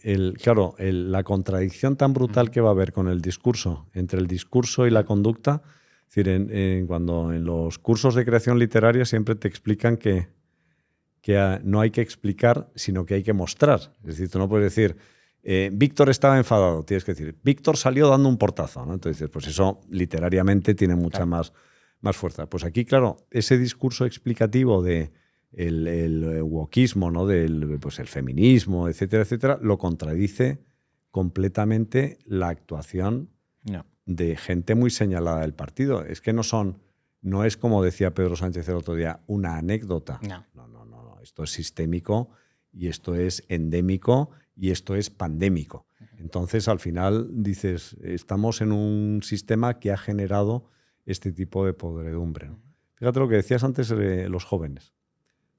la contradicción tan brutal que va a haber con el discurso, entre el discurso y la conducta, es decir, cuando en los cursos de creación literaria siempre te explican que no hay que explicar, sino que hay que mostrar. Es decir, tú no puedes decir, Víctor estaba enfadado, tienes que decir, Víctor salió dando un portazo, ¿no? Entonces, pues eso literariamente tiene mucha más fuerza. Pues aquí, claro, ese discurso explicativo de el wokismo, ¿no? Pues el feminismo, etcétera, etcétera, lo contradice completamente la actuación de gente muy señalada del partido. Es que no es como decía Pedro Sánchez el otro día, una anécdota. No. Esto es sistémico y esto es endémico y esto es pandémico. Entonces, al final, dices, estamos en un sistema que ha generado este tipo de podredumbre, ¿no? Fíjate lo que decías antes de los jóvenes.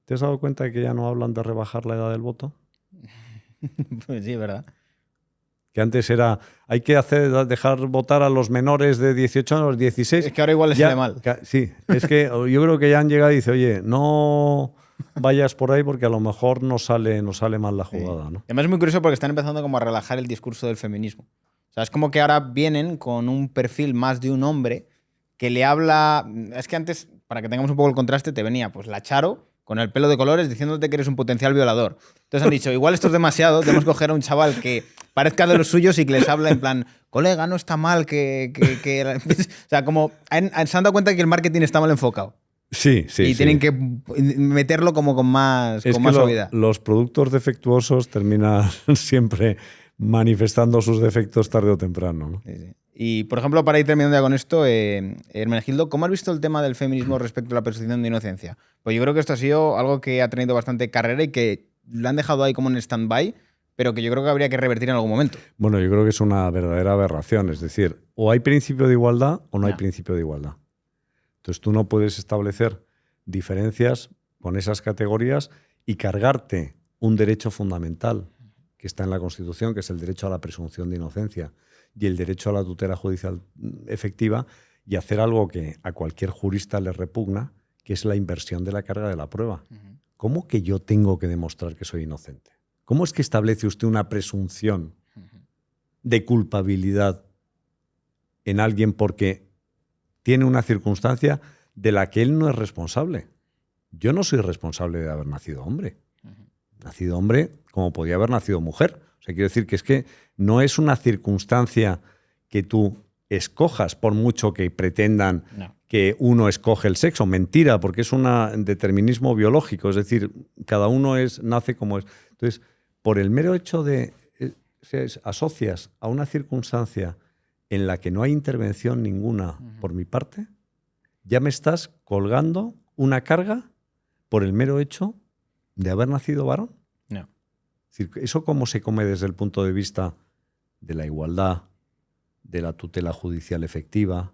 ¿Te has dado cuenta de que ya no hablan de rebajar la edad del voto? Pues sí, ¿verdad? Que antes era, hay que dejar votar a los menores de 18 a los 16. Es que ahora igual les sale mal. Sí, es que yo creo que ya han llegado y dice, oye, no vayas por ahí porque a lo mejor no sale mal la jugada, ¿no? Además es muy curioso porque están empezando como a relajar el discurso del feminismo. O sea, es como que ahora vienen con un perfil más de un hombre que le habla... Es que antes, para que tengamos un poco el contraste, te venía pues la Charo con el pelo de colores diciéndote que eres un potencial violador. Entonces han dicho, igual esto es demasiado, tenemos que coger a un chaval que parezca de los suyos y que les habla en plan, colega, no está mal que... O sea, como se han dado cuenta que el marketing está mal enfocado. Sí. Y tienen que meterlo como con más suavidad. Los productos defectuosos terminan siempre manifestando sus defectos tarde o temprano, ¿no? Sí. Y, por ejemplo, para ir terminando ya con esto, Hermenegildo, ¿cómo has visto el tema del feminismo respecto a la presunción de inocencia? Pues yo creo que esto ha sido algo que ha tenido bastante carrera y que lo han dejado ahí como en stand-by, pero que yo creo que habría que revertir en algún momento. Bueno, yo creo que es una verdadera aberración. Es decir, o hay principio de igualdad o no hay principio de igualdad. Entonces tú no puedes establecer diferencias con esas categorías y cargarte un derecho fundamental que está en la Constitución, que es el derecho a la presunción de inocencia y el derecho a la tutela judicial efectiva, y hacer algo que a cualquier jurista le repugna, que es la inversión de la carga de la prueba. ¿Cómo que yo tengo que demostrar que soy inocente? ¿Cómo es que establece usted una presunción de culpabilidad en alguien porque tiene una circunstancia de la que él no es responsable? Yo no soy responsable de haber nacido hombre. Nacido hombre como podía haber nacido mujer. O sea, quiero decir que es que no es una circunstancia que tú escojas, por mucho que pretendan que uno escoge el sexo. Mentira, porque es un determinismo biológico. Es decir, cada uno nace como es. Entonces, por el mero hecho de asocias a una circunstancia en la que no hay intervención ninguna por mi parte, ya me estás colgando una carga por el mero hecho de haber nacido varón. No. Es decir, ¿eso cómo se come desde el punto de vista de la igualdad, de la tutela judicial efectiva,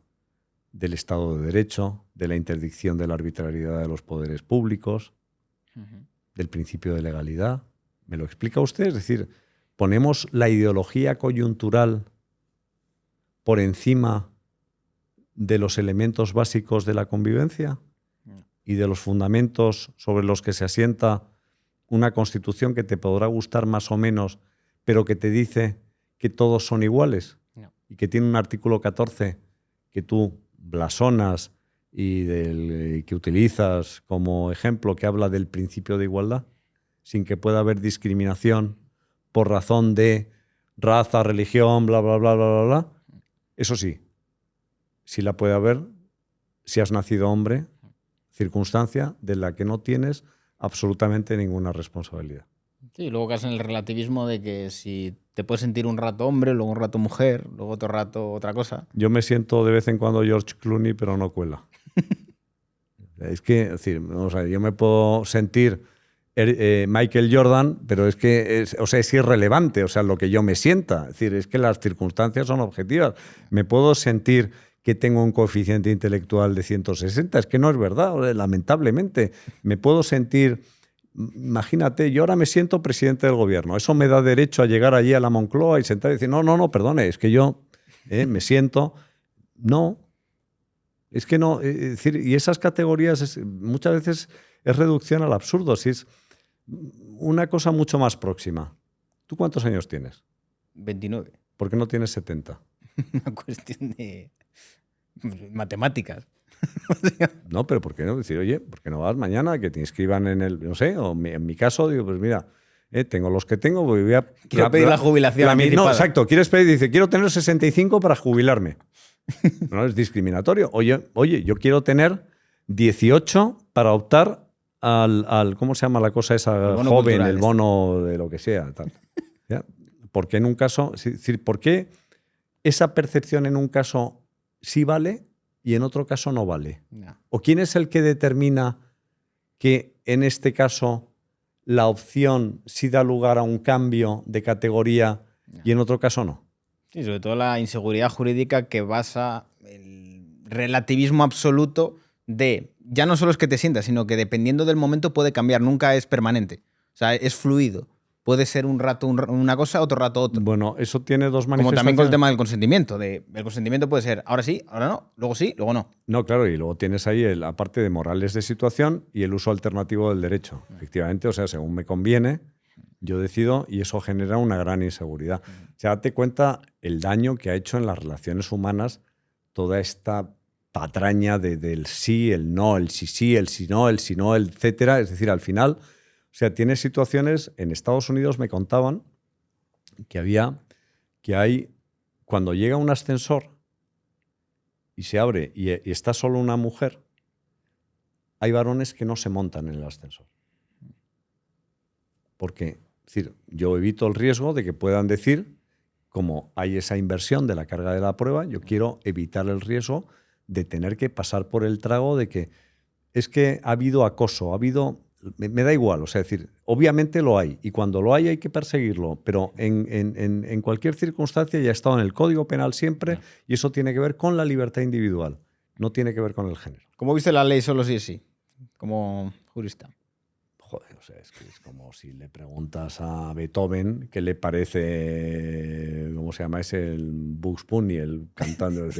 del Estado de Derecho, de la interdicción de la arbitrariedad de los poderes públicos, del principio de legalidad? ¿Me lo explica usted? Es decir, ponemos la ideología coyuntural por encima de los elementos básicos de la convivencia y de los fundamentos sobre los que se asienta una Constitución que te podrá gustar más o menos, pero que te dice que todos son iguales y que tiene un artículo 14 que tú blasonas y que utilizas como ejemplo, que habla del principio de igualdad, sin que pueda haber discriminación por razón de raza, religión, bla, bla, bla, bla, bla, bla. Eso sí la puede haber si has nacido hombre, circunstancia de la que no tienes absolutamente ninguna responsabilidad. Sí, luego caes en el relativismo de que si te puedes sentir un rato hombre, luego un rato mujer, luego otro rato otra cosa. Yo me siento de vez en cuando George Clooney, pero no cuela. Es que, es decir, o sea, yo me puedo sentir Michael Jordan, pero es que es irrelevante, o sea, lo que yo me sienta. Es decir, es que las circunstancias son objetivas. Me puedo sentir que tengo un coeficiente intelectual de 160, es que no es verdad, lamentablemente. Me puedo sentir, imagínate, yo ahora me siento presidente del gobierno, eso me da derecho a llegar allí a la Moncloa y sentar y decir, no, perdone, es que yo me siento... No, es que no, es decir, y esas categorías muchas veces es reducción al absurdo, si es una cosa mucho más próxima. ¿Tú cuántos años tienes? 29. ¿Por qué no tienes 70? Una cuestión de matemáticas. No, pero ¿por qué no? Decir, oye, ¿por qué no vas mañana? Que te inscriban en el, no sé, o en mi caso, digo, pues mira, tengo los que tengo, pues voy a... Quiero pedir la jubilación anticipada. No, exacto, quieres pedir, dice, quiero tener 65 para jubilarme. No es discriminatorio. Oye, yo quiero tener 18 para optar al ¿cómo se llama la cosa esa joven, cultural, el bono de lo que sea? Tal. ¿Ya? Porque en un caso, es decir, ¿por qué esa percepción en un caso sí vale y en otro caso no vale? No. ¿O quién es el que determina que en este caso la opción sí da lugar a un cambio de categoría y en otro caso no? Sí, sobre todo la inseguridad jurídica que basa el relativismo absoluto de ya no solo es que te sientas, sino que dependiendo del momento puede cambiar, nunca es permanente. O sea, es fluido. Puede ser un rato una cosa, otro rato otra. Bueno, eso tiene dos manifestaciones. Como también con el tema del consentimiento. El consentimiento puede ser ahora sí, ahora no, luego no. No, claro, y luego tienes ahí la parte de morales de situación y el uso alternativo del derecho. Efectivamente, o sea, según me conviene, yo decido y eso genera una gran inseguridad. O sea, date cuenta el daño que ha hecho en las relaciones humanas toda esta patraña del sí, el no, el sí, el sí no, el etcétera. Es decir, al final, o sea, tienes situaciones, en Estados Unidos me contaban que hay, cuando llega un ascensor y se abre y está solo una mujer, hay varones que no se montan en el ascensor. Porque, es decir, yo evito el riesgo de que puedan decir, como hay esa inversión de la carga de la prueba, yo quiero evitar el riesgo de tener que pasar por el trago de que es que ha habido acoso, ha habido... Me da igual, o sea, es decir, obviamente lo hay y cuando lo hay que perseguirlo, pero en cualquier circunstancia ya ha estado en el Código Penal siempre y eso tiene que ver con la libertad individual, no tiene que ver con el género. ¿Cómo viste la ley solo sí es sí? Como jurista. Joder, o sea, es que es como si le preguntas a Beethoven qué le parece, ¿cómo se llama ese? El Bugs Bunny, el cantante.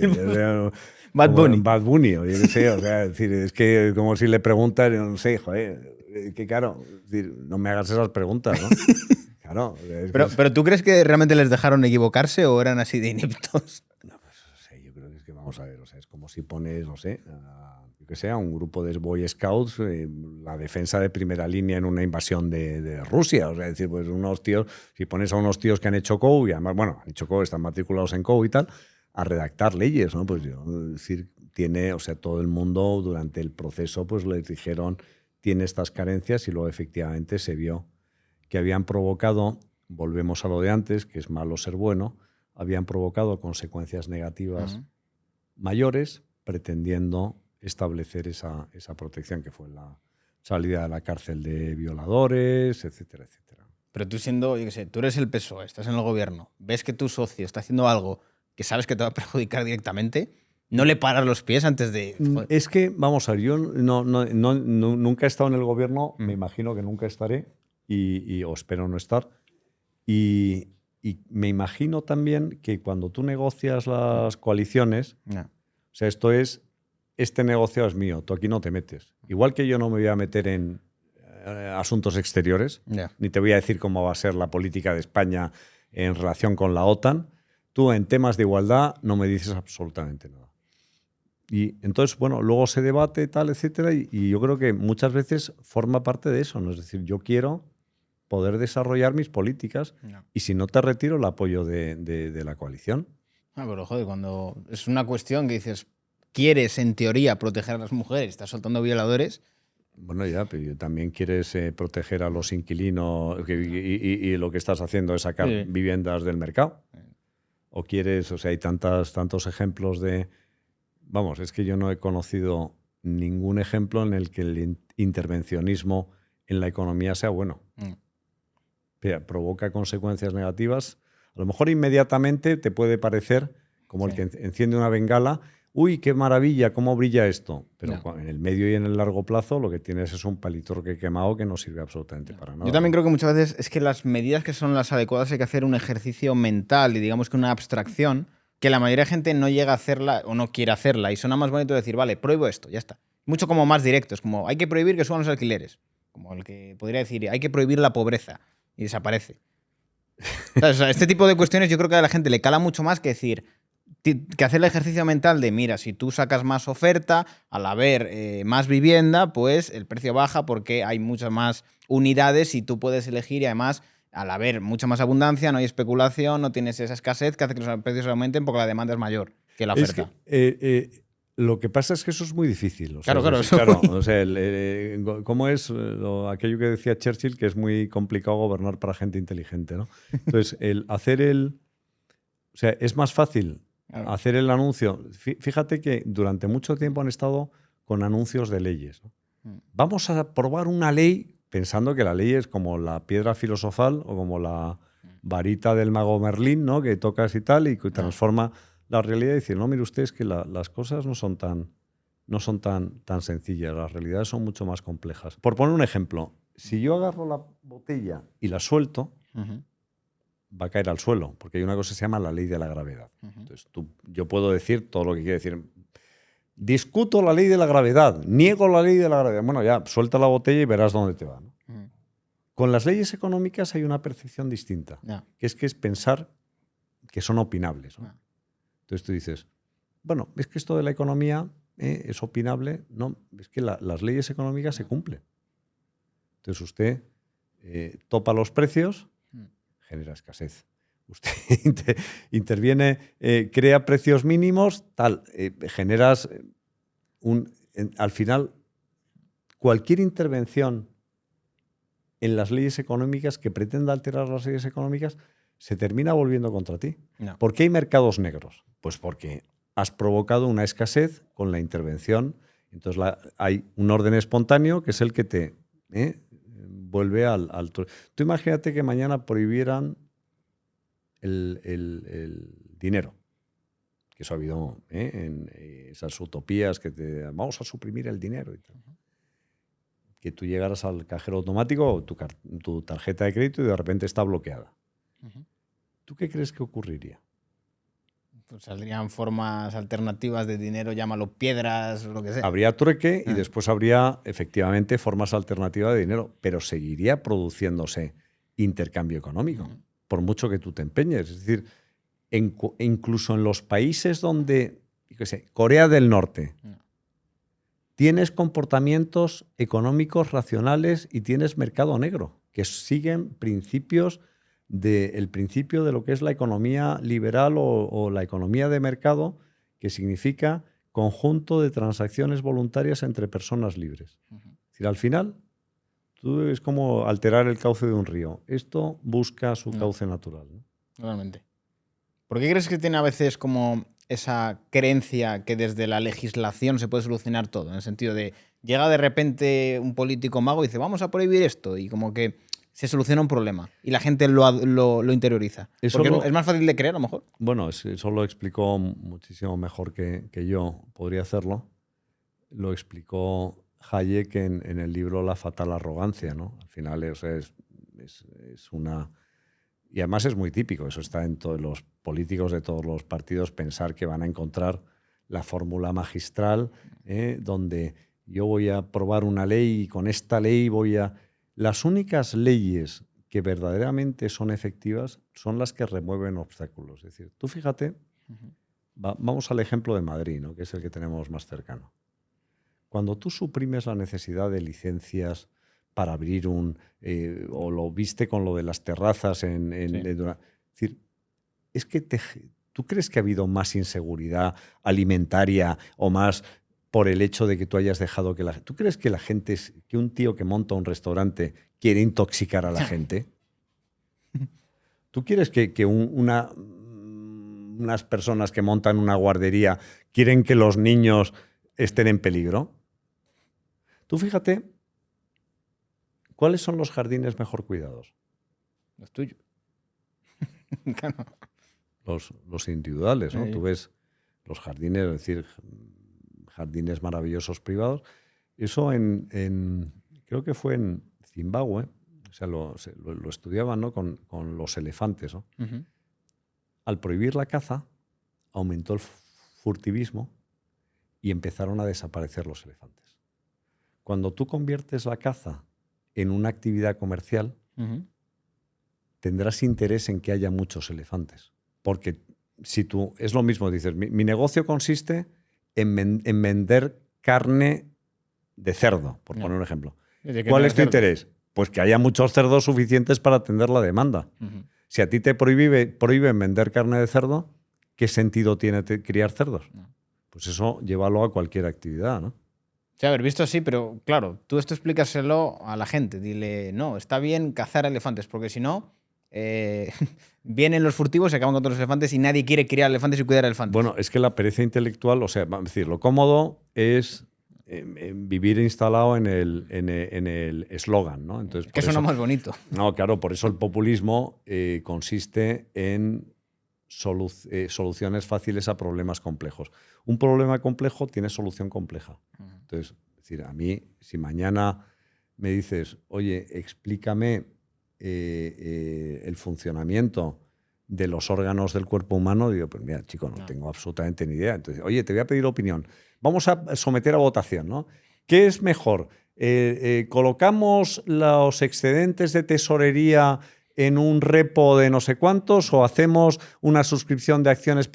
Bad Bunny. Bad Bunny, o yo qué sé, o sea, es decir, es que como si le preguntas, no sé, joder, que claro, es decir, no me hagas esas preguntas, ¿no? Claro. Pero ¿tú crees que realmente les dejaron equivocarse o eran así de ineptos? No, pues, o sea, yo creo que es que vamos a ver, o sea, es como si pones, no sé, que sea un grupo de Boy Scouts, la defensa de primera línea en una invasión de Rusia. O sea, es decir, pues unos tíos, si pones a unos tíos que han hecho COU, y además, bueno, han hecho COU, están matriculados en COU y tal, a redactar leyes, ¿no? Pues yo, es decir, tiene, o sea, todo el mundo durante el proceso, pues les dijeron, tiene estas carencias y luego efectivamente se vio que habían provocado, volvemos a lo de antes, que es malo ser bueno, habían provocado consecuencias negativas mayores, pretendiendo establecer esa protección, que fue la salida de la cárcel de violadores, etcétera, etcétera. Pero tú siendo, yo qué sé, tú eres el PSOE, estás en el gobierno, ves que tu socio está haciendo algo que sabes que te va a perjudicar directamente, ¿no le paras los pies antes de...? Joder. Es que, vamos a ver, yo nunca he estado en el gobierno, me imagino que nunca estaré, o espero no estar, y me imagino también que cuando tú negocias las coaliciones, o sea, esto es, este negocio es mío, tú aquí no te metes. Igual que yo no me voy a meter en asuntos exteriores, ni te voy a decir cómo va a ser la política de España en relación con la OTAN, tú en temas de igualdad no me dices absolutamente nada. Y entonces, bueno, luego se debate, tal, etcétera, y yo creo que muchas veces forma parte de eso, ¿no? Es decir, yo quiero poder desarrollar mis políticas y si no te retiro el apoyo de la coalición. Pero joder, cuando es una cuestión que dices, quieres en teoría proteger a las mujeres, estás soltando violadores. Bueno, ya, pero también quieres proteger a los inquilinos y lo que estás haciendo es sacar viviendas del mercado. O quieres, o sea, hay tantos ejemplos de... Vamos, es que yo no he conocido ningún ejemplo en el que el intervencionismo en la economía sea bueno. Provoca consecuencias negativas. A lo mejor inmediatamente te puede parecer como el que enciende una bengala. ¡Uy, qué maravilla! ¿Cómo brilla esto? Pero en el medio y en el largo plazo lo que tienes es un palitorque quemado que no sirve absolutamente para nada. Yo también creo que muchas veces es que las medidas que son las adecuadas hay que hacer un ejercicio mental y digamos que una abstracción que la mayoría de gente no llega a hacerla o no quiere hacerla. Y suena más bonito decir, vale, prohíbo esto, ya está. Mucho como más directo. Es como, hay que prohibir que suban los alquileres. Como el que podría decir, hay que prohibir la pobreza. Y desaparece. ¿Sabes? O sea, este tipo de cuestiones yo creo que a la gente le cala mucho más que decir, que hacer el ejercicio mental de, mira, si tú sacas más oferta, al haber más vivienda, pues el precio baja porque hay muchas más unidades y tú puedes elegir y además, al haber mucha más abundancia, no hay especulación, no tienes esa escasez que hace que los precios aumenten porque la demanda es mayor que la oferta. Es que, lo que pasa es que eso es muy difícil. O sea, claro. O sea, ¿cómo es aquello que decía Churchill, que es muy complicado gobernar para gente inteligente, ¿no? Entonces, o sea, es más fácil hacer el anuncio. Fíjate que durante mucho tiempo han estado con anuncios de leyes, ¿no? Vamos a aprobar una ley pensando que la ley es como la piedra filosofal o como la varita del mago Merlín, ¿no? Que tocas y tal y que transforma la realidad y decir, no, mire usted, es que las cosas no son tan sencillas, las realidades son mucho más complejas. Por poner un ejemplo, si yo agarro la botella y la suelto, va a caer al suelo, porque hay una cosa que se llama la ley de la gravedad. Entonces, yo puedo decir todo lo que quiero decir. Discuto la ley de la gravedad, niego la ley de la gravedad. Bueno, ya, suelta la botella y verás dónde te va, ¿no? Con las leyes económicas hay una percepción distinta, que es pensar que son opinables, ¿no? Entonces tú dices, bueno, es que esto de la economía es opinable. No, es que las leyes económicas se cumplen. Entonces usted topa los precios, genera escasez. Usted interviene, crea precios mínimos, generas al final, cualquier intervención en las leyes económicas que pretenda alterar las leyes económicas se termina volviendo contra ti. No. ¿Por qué hay mercados negros? Pues porque has provocado una escasez con la intervención. Entonces hay un orden espontáneo que es el que te vuelve al... Tú imagínate que mañana prohibieran el dinero. Que eso ha habido en esas utopías que vamos a suprimir el dinero y tal. Que tú llegaras al cajero automático o tu tarjeta de crédito y de repente está bloqueada. ¿Tú qué crees que ocurriría? Pues saldrían formas alternativas de dinero, llámalo piedras, lo que sea. Habría trueque y después habría efectivamente formas alternativas de dinero, pero seguiría produciéndose intercambio económico, por mucho que tú te empeñes. Es decir, incluso en los países donde, yo qué sé, Corea del Norte, tienes comportamientos económicos racionales y tienes mercado negro, que siguen principios el principio de lo que es la economía liberal o la economía de mercado, que significa conjunto de transacciones voluntarias entre personas libres. Es decir, al final, es como alterar el cauce de un río. Esto busca su cauce natural, ¿no? Totalmente. ¿Por qué crees que tiene a veces como esa creencia que desde la legislación se puede solucionar todo? En el sentido de, llega de repente un político mago y dice, vamos a prohibir esto, y como que se soluciona un problema y la gente lo interioriza. Porque es más fácil de creer, a lo mejor. Bueno, eso lo explicó muchísimo mejor que yo podría hacerlo. Lo explicó Hayek en el libro La fatal arrogancia, ¿no? Al final es una... Y además es muy típico, eso está en todos los políticos de todos los partidos, pensar que van a encontrar la fórmula magistral donde yo voy a aprobar una ley y con esta ley voy a... Las únicas leyes que verdaderamente son efectivas son las que remueven obstáculos. Es decir, tú fíjate, vamos al ejemplo de Madrid, ¿no? Que es el que tenemos más cercano. Cuando tú suprimes la necesidad de licencias para abrir o lo viste con lo de las terrazas es decir, es que ¿tú crees que ha habido más inseguridad alimentaria o más por el hecho de que tú hayas dejado que ¿Tú crees que que un tío que monta un restaurante quiere intoxicar a la gente? ¿Tú quieres que unas personas que montan una guardería quieren que los niños estén en peligro? Tú fíjate ¿Cuáles son los jardines mejor cuidados? Los tuyos. Claro. Los individuales, ¿no? Sí. Tú ves los jardines, es decir, jardines maravillosos privados. Eso creo que fue en Zimbabue, o sea, lo estudiaban, ¿no? con los elefantes, ¿no? Uh-huh. Al prohibir la caza, aumentó el furtivismo y empezaron a desaparecer los elefantes. Cuando tú conviertes la caza en una actividad comercial, Uh-huh. tendrás interés en que haya muchos elefantes. Porque si tú, es lo mismo, dices, mi negocio consiste en vender carne de cerdo, por poner un ejemplo. ¿Cuál es tu interés? Pues que haya muchos cerdos suficientes para atender la demanda. Uh-huh. Si a ti te prohíben vender carne de cerdo, ¿qué sentido tiene criar cerdos? No. Pues eso llévalo a cualquier actividad, ¿no? Sí, haber visto así, pero claro, tú esto explícaselo a la gente. Dile, no, está bien cazar elefantes, porque si no, vienen los furtivos, se acaban con todos los elefantes y nadie quiere criar elefantes y cuidar elefantes. Bueno, es que la pereza intelectual, o sea, vamos a decir, lo cómodo es vivir instalado en el eslogan, ¿no? Entonces, que suena más bonito. No, claro, por eso el populismo consiste en soluciones fáciles a problemas complejos. Un problema complejo tiene solución compleja. Entonces, es decir, a mí, si mañana me dices, oye, explícame el funcionamiento de los órganos del cuerpo humano, digo, pues mira, chico, no tengo absolutamente ni idea. Entonces, oye, te voy a pedir opinión. Vamos a someter a votación, ¿no? ¿Qué es mejor? ¿Colocamos los excedentes de tesorería en un repo de no sé cuántos o hacemos una suscripción de acciones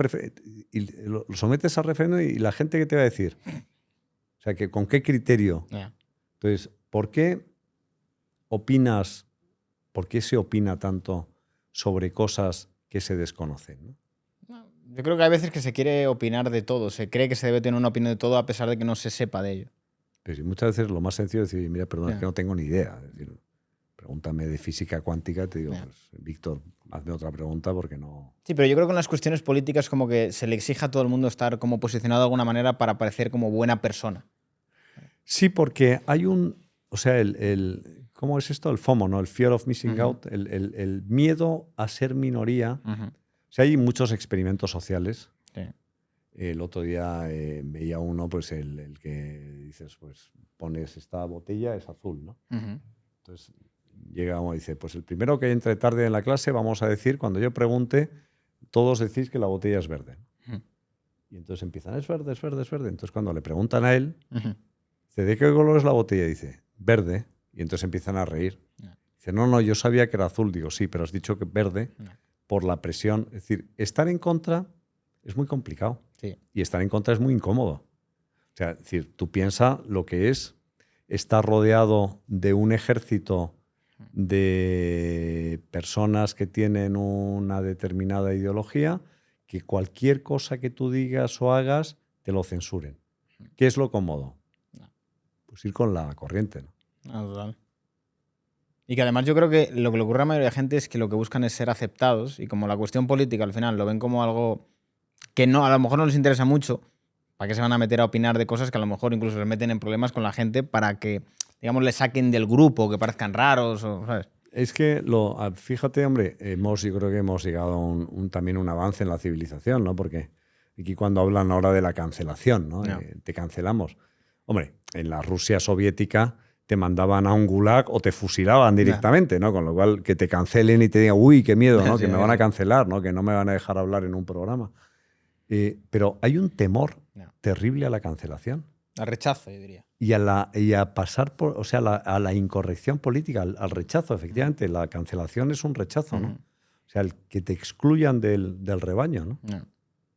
y lo sometes a referéndum y la gente, ¿qué te va a decir? O sea, ¿con qué criterio? Yeah. Entonces, ¿por qué se opina tanto sobre cosas que se desconocen, ¿no? Yo creo que hay veces que se quiere opinar de todo, se cree que se debe tener una opinión de todo a pesar de que no se sepa de ello. Pero sí, muchas veces lo más sencillo es decir, mira, perdón, es que no tengo ni idea. Es decir, pregúntame de física cuántica, te digo, pues, Víctor, hazme otra pregunta porque no... Sí, pero yo creo que en las cuestiones políticas como que se le exige a todo el mundo estar como posicionado de alguna manera para parecer como buena persona. Sí, porque hay o sea, ¿cómo es esto? El FOMO, ¿no? El fear of missing out, el miedo a ser minoría. O sea, hay muchos experimentos sociales. Sí. El otro día veía uno, pues el que dices, pues pones esta botella, es azul, ¿no? Entonces llega uno y dice, pues el primero que entre tarde en la clase vamos a decir, cuando yo pregunte, todos decís que la botella es verde. Y entonces empiezan, es verde, es verde, es verde. Entonces cuando le preguntan a él, dice, ¿de qué color es la botella? Dice, verde. Y entonces empiezan a reír. Dice, no, yo sabía que era azul. Digo, sí, pero has dicho que verde por la presión. Es decir, estar en contra es muy complicado. Sí. Y estar en contra es muy incómodo. O sea, es decir, tú piensas lo que es estar rodeado de un ejército de personas que tienen una determinada ideología, que cualquier cosa que tú digas o hagas te lo censuren. ¿Qué es lo cómodo? Pues ir con la corriente, ¿no? Total. Y que además yo creo que lo que le ocurre a la mayoría de gente es que lo que buscan es ser aceptados y como la cuestión política al final lo ven como algo que no, a lo mejor no les interesa mucho, ¿para qué se van a meter a opinar de cosas que a lo mejor incluso les meten en problemas con la gente para que, digamos, les saquen del grupo, que parezcan raros, o, ¿sabes? Es que, fíjate, hombre, yo creo que hemos llegado a también un avance en la civilización, ¿no? Porque aquí cuando hablan ahora de la cancelación, ¿no? Te cancelamos. Hombre, en la Rusia soviética te mandaban a un gulag o te fusilaban directamente, ¿no? Con lo cual, que te cancelen y te digan, uy, qué miedo, ¿no? Que me van a cancelar, ¿no? Que no me van a dejar hablar en un programa. Pero hay un temor terrible a la cancelación. Al rechazo, yo diría. Y a pasar por, o sea, a la incorrección política, al rechazo, efectivamente. La cancelación es un rechazo, ¿no? O sea, el que te excluyan del rebaño, ¿no?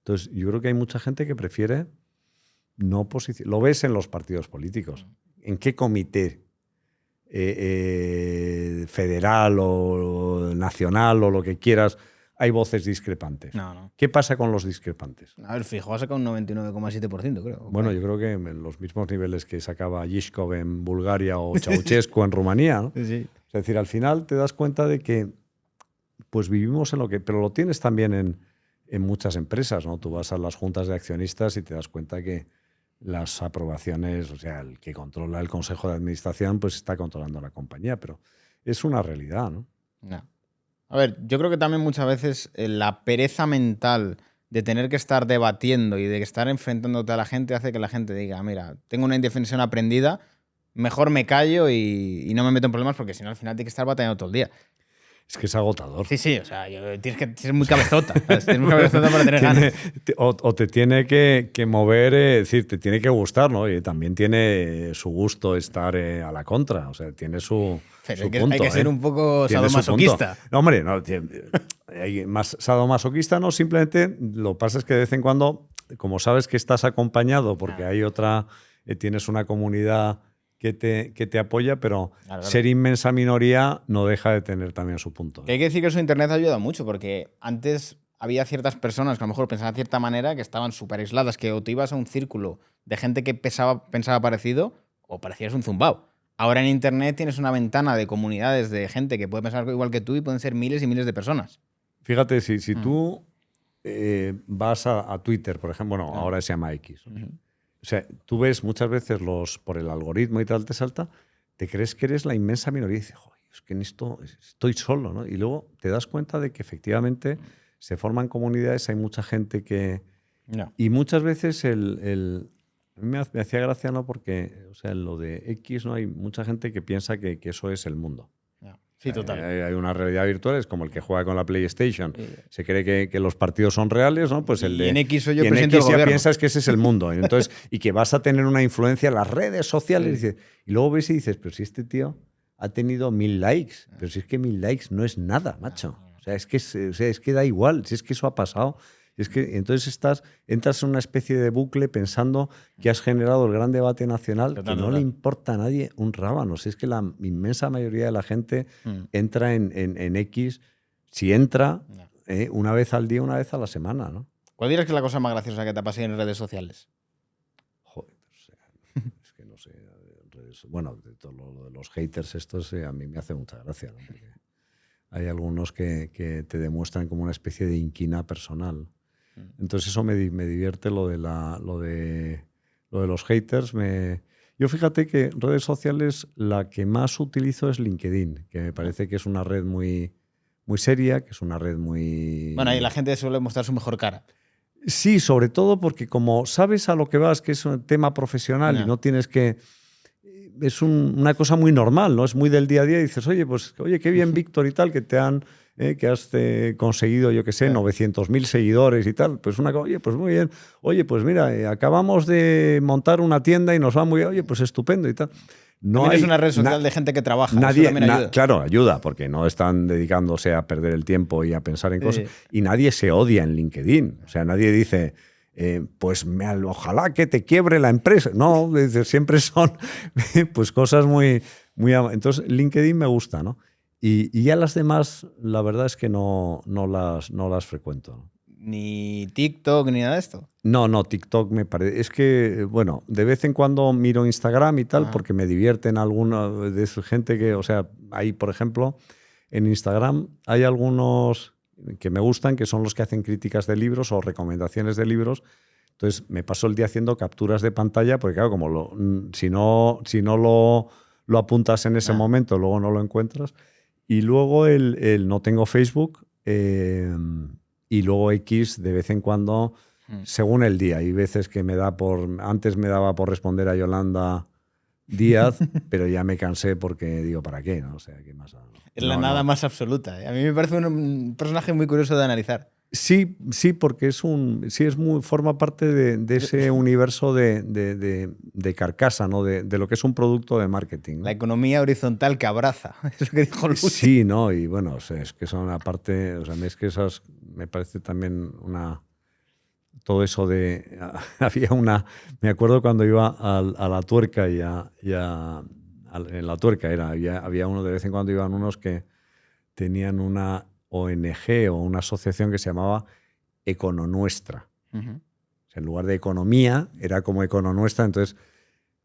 Entonces, yo creo que hay mucha gente que prefiere no posicionar. Lo ves en los partidos políticos. ¿En qué comité federal o nacional o lo que quieras hay voces discrepantes? No. ¿Qué pasa con los discrepantes? A ver, Feijóo ha sacado un 99,7%, creo. Bueno, yo creo que en los mismos niveles que sacaba Yishkov en Bulgaria o Ceausescu en Rumanía, ¿no? Sí. Es decir, al final te das cuenta de que pues vivimos en lo que... Pero lo tienes también en muchas empresas, ¿no? Tú vas a las juntas de accionistas y te das cuenta que las aprobaciones, o sea, el que controla el consejo de administración, pues está controlando la compañía, pero es una realidad, ¿no? No. A ver, yo creo que también muchas veces la pereza mental de tener que estar debatiendo y de estar enfrentándote a la gente hace que la gente diga, mira, tengo una indefensión aprendida, mejor me callo y no me meto en problemas porque si no al final tienes que estar batallando todo el día. Es que es agotador. Sí, sí, o sea, tienes que ser muy cabezota. ¿Sabes? Tienes muy cabezota para tener ganas. O te tiene que mover, es decir, te tiene que gustar, ¿no? Y también tiene su gusto estar a la contra, o sea, tiene su Pero punto. hay que ser un poco Tiene su sadomasoquista. punto. No, hombre, no, hay más sadomasoquista, no, simplemente lo que pasa es que de vez en cuando, como sabes que estás acompañado porque hay otra, tienes una comunidad que te apoya, pero Claro. ser inmensa minoría no deja de tener también su punto. Que hay que decir que eso Internet ha ayudado mucho, porque antes había ciertas personas que a lo mejor pensaban de cierta manera, que estaban súper aisladas, que o te ibas a un círculo de gente que pensaba parecido o parecías un zumbao. Ahora en Internet tienes una ventana de comunidades de gente que puede pensar igual que tú y pueden ser miles y miles de personas. Fíjate, si tú vas a Twitter, por ejemplo, bueno, ahora se llama X. O sea, tú ves muchas veces por el algoritmo y tal, te salta, te crees que eres la inmensa minoría y dices, joder, es que en esto estoy solo, ¿no? Y luego te das cuenta de que efectivamente se forman comunidades, hay mucha gente que... No. Y muchas veces a mí me hacía gracia, ¿no? Porque, o sea, en lo de X, ¿no? Hay mucha gente que piensa que eso es el mundo. Sí, total. Hay una realidad virtual, es como el que juega con la PlayStation. Se cree que los partidos son reales, ¿no? Pues el de, y en X soy yo y en presidente X del ya gobierno. piensas que ese es el mundo. Entonces, y que vas a tener una influencia en las redes sociales. Y luego ves y dices, pero si este tío ha tenido 1000 likes, pero si es que 1000 likes no es nada, macho. O sea, es que da igual, si es que eso ha pasado. Es que entonces entras en una especie de bucle pensando que has generado el gran debate nacional que no le importa a nadie un rábano. Si es que la inmensa mayoría de la gente entra en X, si entra una vez al día, una vez a la semana, ¿no? ¿Cuál dirías que es la cosa más graciosa que te ha pasado en redes sociales? Joder, o sea, es que no sé. Bueno, de todo lo de los haters estos a mí me hace mucha gracia, ¿no? Porque hay algunos que te demuestran como una especie de inquina personal. Entonces eso me divierte lo de los haters. Yo fíjate que redes sociales la que más utilizo es LinkedIn, que me parece que es una red muy, muy seria, que es una red muy... Bueno, ahí la gente suele mostrar su mejor cara. Sí, sobre todo porque como sabes a lo que vas, que es un tema profesional y no tienes que... Es una cosa muy normal, ¿no? Es muy del día a día y dices, oye, qué bien, Víctor y tal, que has conseguido, yo qué sé, 900.000 seguidores y tal. Pues oye, pues muy bien. Oye, pues mira, acabamos de montar una tienda y nos va muy bien. Oye, pues estupendo y tal. No es una red social de gente que trabaja. Nadie, eso ayuda. Claro, ayuda, porque no están dedicándose a perder el tiempo y a pensar en cosas. Y nadie se odia en LinkedIn. O sea, nadie dice... pues ojalá que te quiebre la empresa. No, siempre son pues cosas muy... Entonces, LinkedIn me gusta, ¿no? Y ya las demás, la verdad es que no las frecuento, ¿no? Ni TikTok, ni nada de esto. No, TikTok me parece... Es que, bueno, de vez en cuando miro Instagram y tal, porque me divierten alguna de esa gente que... O sea, hay, por ejemplo, en Instagram hay algunos... que me gustan, que son los que hacen críticas de libros o recomendaciones de libros. Entonces me paso el día haciendo capturas de pantalla, porque claro, como si no lo apuntas en ese momento, luego no lo encuentras. Y luego no tengo Facebook y luego X de vez en cuando, según el día. Hay veces que antes me daba por responder a Yolanda Díaz, pero ya me cansé porque digo, ¿para qué? ¿No? O sea, ¿qué más? Es la nada más absoluta. A mí me parece un personaje muy curioso de analizar. Sí, porque forma parte de ese universo de carcasa, ¿no? De lo que es un producto de marketing, ¿no? La economía horizontal que abraza. Es lo que dijo Luis. Sí, ¿no? Y bueno, o sea, es que son aparte, o sea, es que esas me parece también todo eso de... Me acuerdo cuando iba a La Tuerca en La Tuerca había uno, de vez en cuando iban unos que tenían una ONG o una asociación que se llamaba Econonuestra. O sea, en lugar de economía, era como Econonuestra. Entonces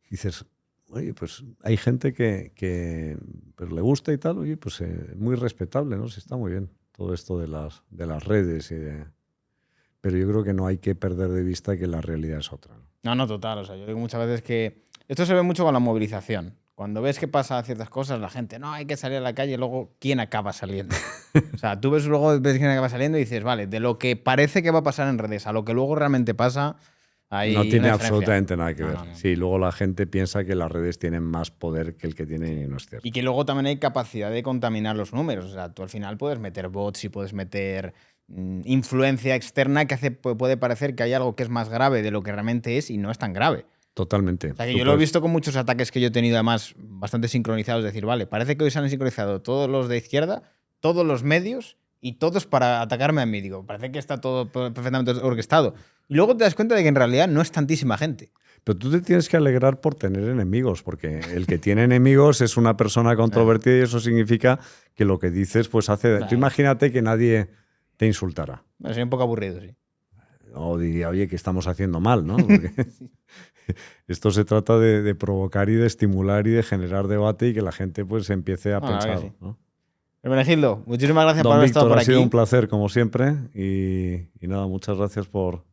dices, oye, pues hay gente que pues, le gusta y tal, oye, pues muy respetable, ¿no? Sí, está muy bien todo esto de las redes y de... pero yo creo que no hay que perder de vista que la realidad es otra. No, total. O sea, yo digo muchas veces que esto se ve mucho con la movilización. Cuando ves que pasa ciertas cosas, la gente, no, hay que salir a la calle, y luego, ¿quién acaba saliendo? O sea, tú ves quién acaba saliendo y dices, vale, de lo que parece que va a pasar en redes a lo que luego realmente pasa, hay no tiene una absolutamente nada que ver. No. Sí, luego la gente piensa que las redes tienen más poder que el que tienen y no es cierto. Y que luego también hay capacidad de contaminar los números. O sea, tú al final puedes meter bots y puedes meter influencia externa que puede parecer que hay algo que es más grave de lo que realmente es y no es tan grave. Totalmente. O sea, que yo lo he visto con muchos ataques que yo he tenido, además, bastante sincronizados. Es decir, vale, parece que hoy se han sincronizado todos los de izquierda, todos los medios y todos para atacarme a mí. Digo, parece que está todo perfectamente orquestado. Y luego te das cuenta de que en realidad no es tantísima gente. Pero tú te tienes que alegrar por tener enemigos, porque el que tiene enemigos es una persona controvertida y eso significa que lo que dices pues hace... Tú imagínate que nadie te insultara. Me soy un poco aburrido, sí. O diría, oye, ¿qué estamos haciendo mal? ¿No? Porque esto se trata de provocar y de estimular y de generar debate y que la gente pues empiece a pensar. Sí. ¿no? Hermenegildo, muchísimas gracias Don por haber Víctor, estado por ha aquí. sido un placer, como siempre. Y nada, muchas gracias por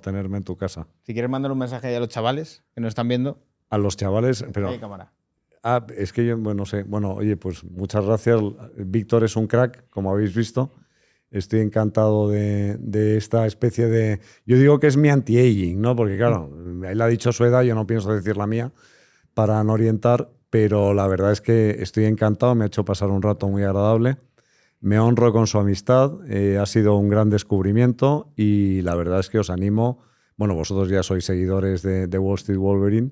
tenerme en tu casa. Si quieres mandar un mensaje ahí a los chavales que nos están viendo. A los chavales, pero... Ahí, cámara. Es que yo, bueno, no sé. Bueno, oye, pues muchas gracias. Víctor es un crack, como habéis visto. Estoy encantado de esta especie de... Yo digo que es mi anti-aging, ¿no? Porque claro, él ha dicho su edad, yo no pienso decir la mía para no orientar, pero la verdad es que estoy encantado, me ha hecho pasar un rato muy agradable. Me honro con su amistad, ha sido un gran descubrimiento y la verdad es que os animo, bueno, vosotros ya sois seguidores de Wall Street Wolverine,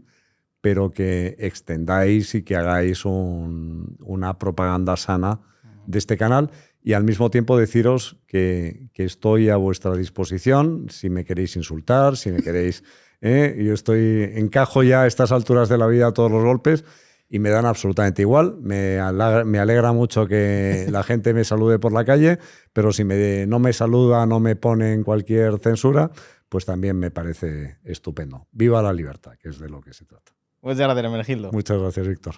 pero que extendáis y que hagáis una propaganda sana de este canal. Y al mismo tiempo deciros que estoy a vuestra disposición si me queréis insultar, si me queréis... Yo encajo ya a estas alturas de la vida todos los golpes y me dan absolutamente igual. Me alegra mucho que la gente me salude por la calle, pero si no me saluda, no me ponen cualquier censura, pues también me parece estupendo. Viva la libertad, que es de lo que se trata. Muchas gracias, Hermenegildo. Muchas gracias, Víctor.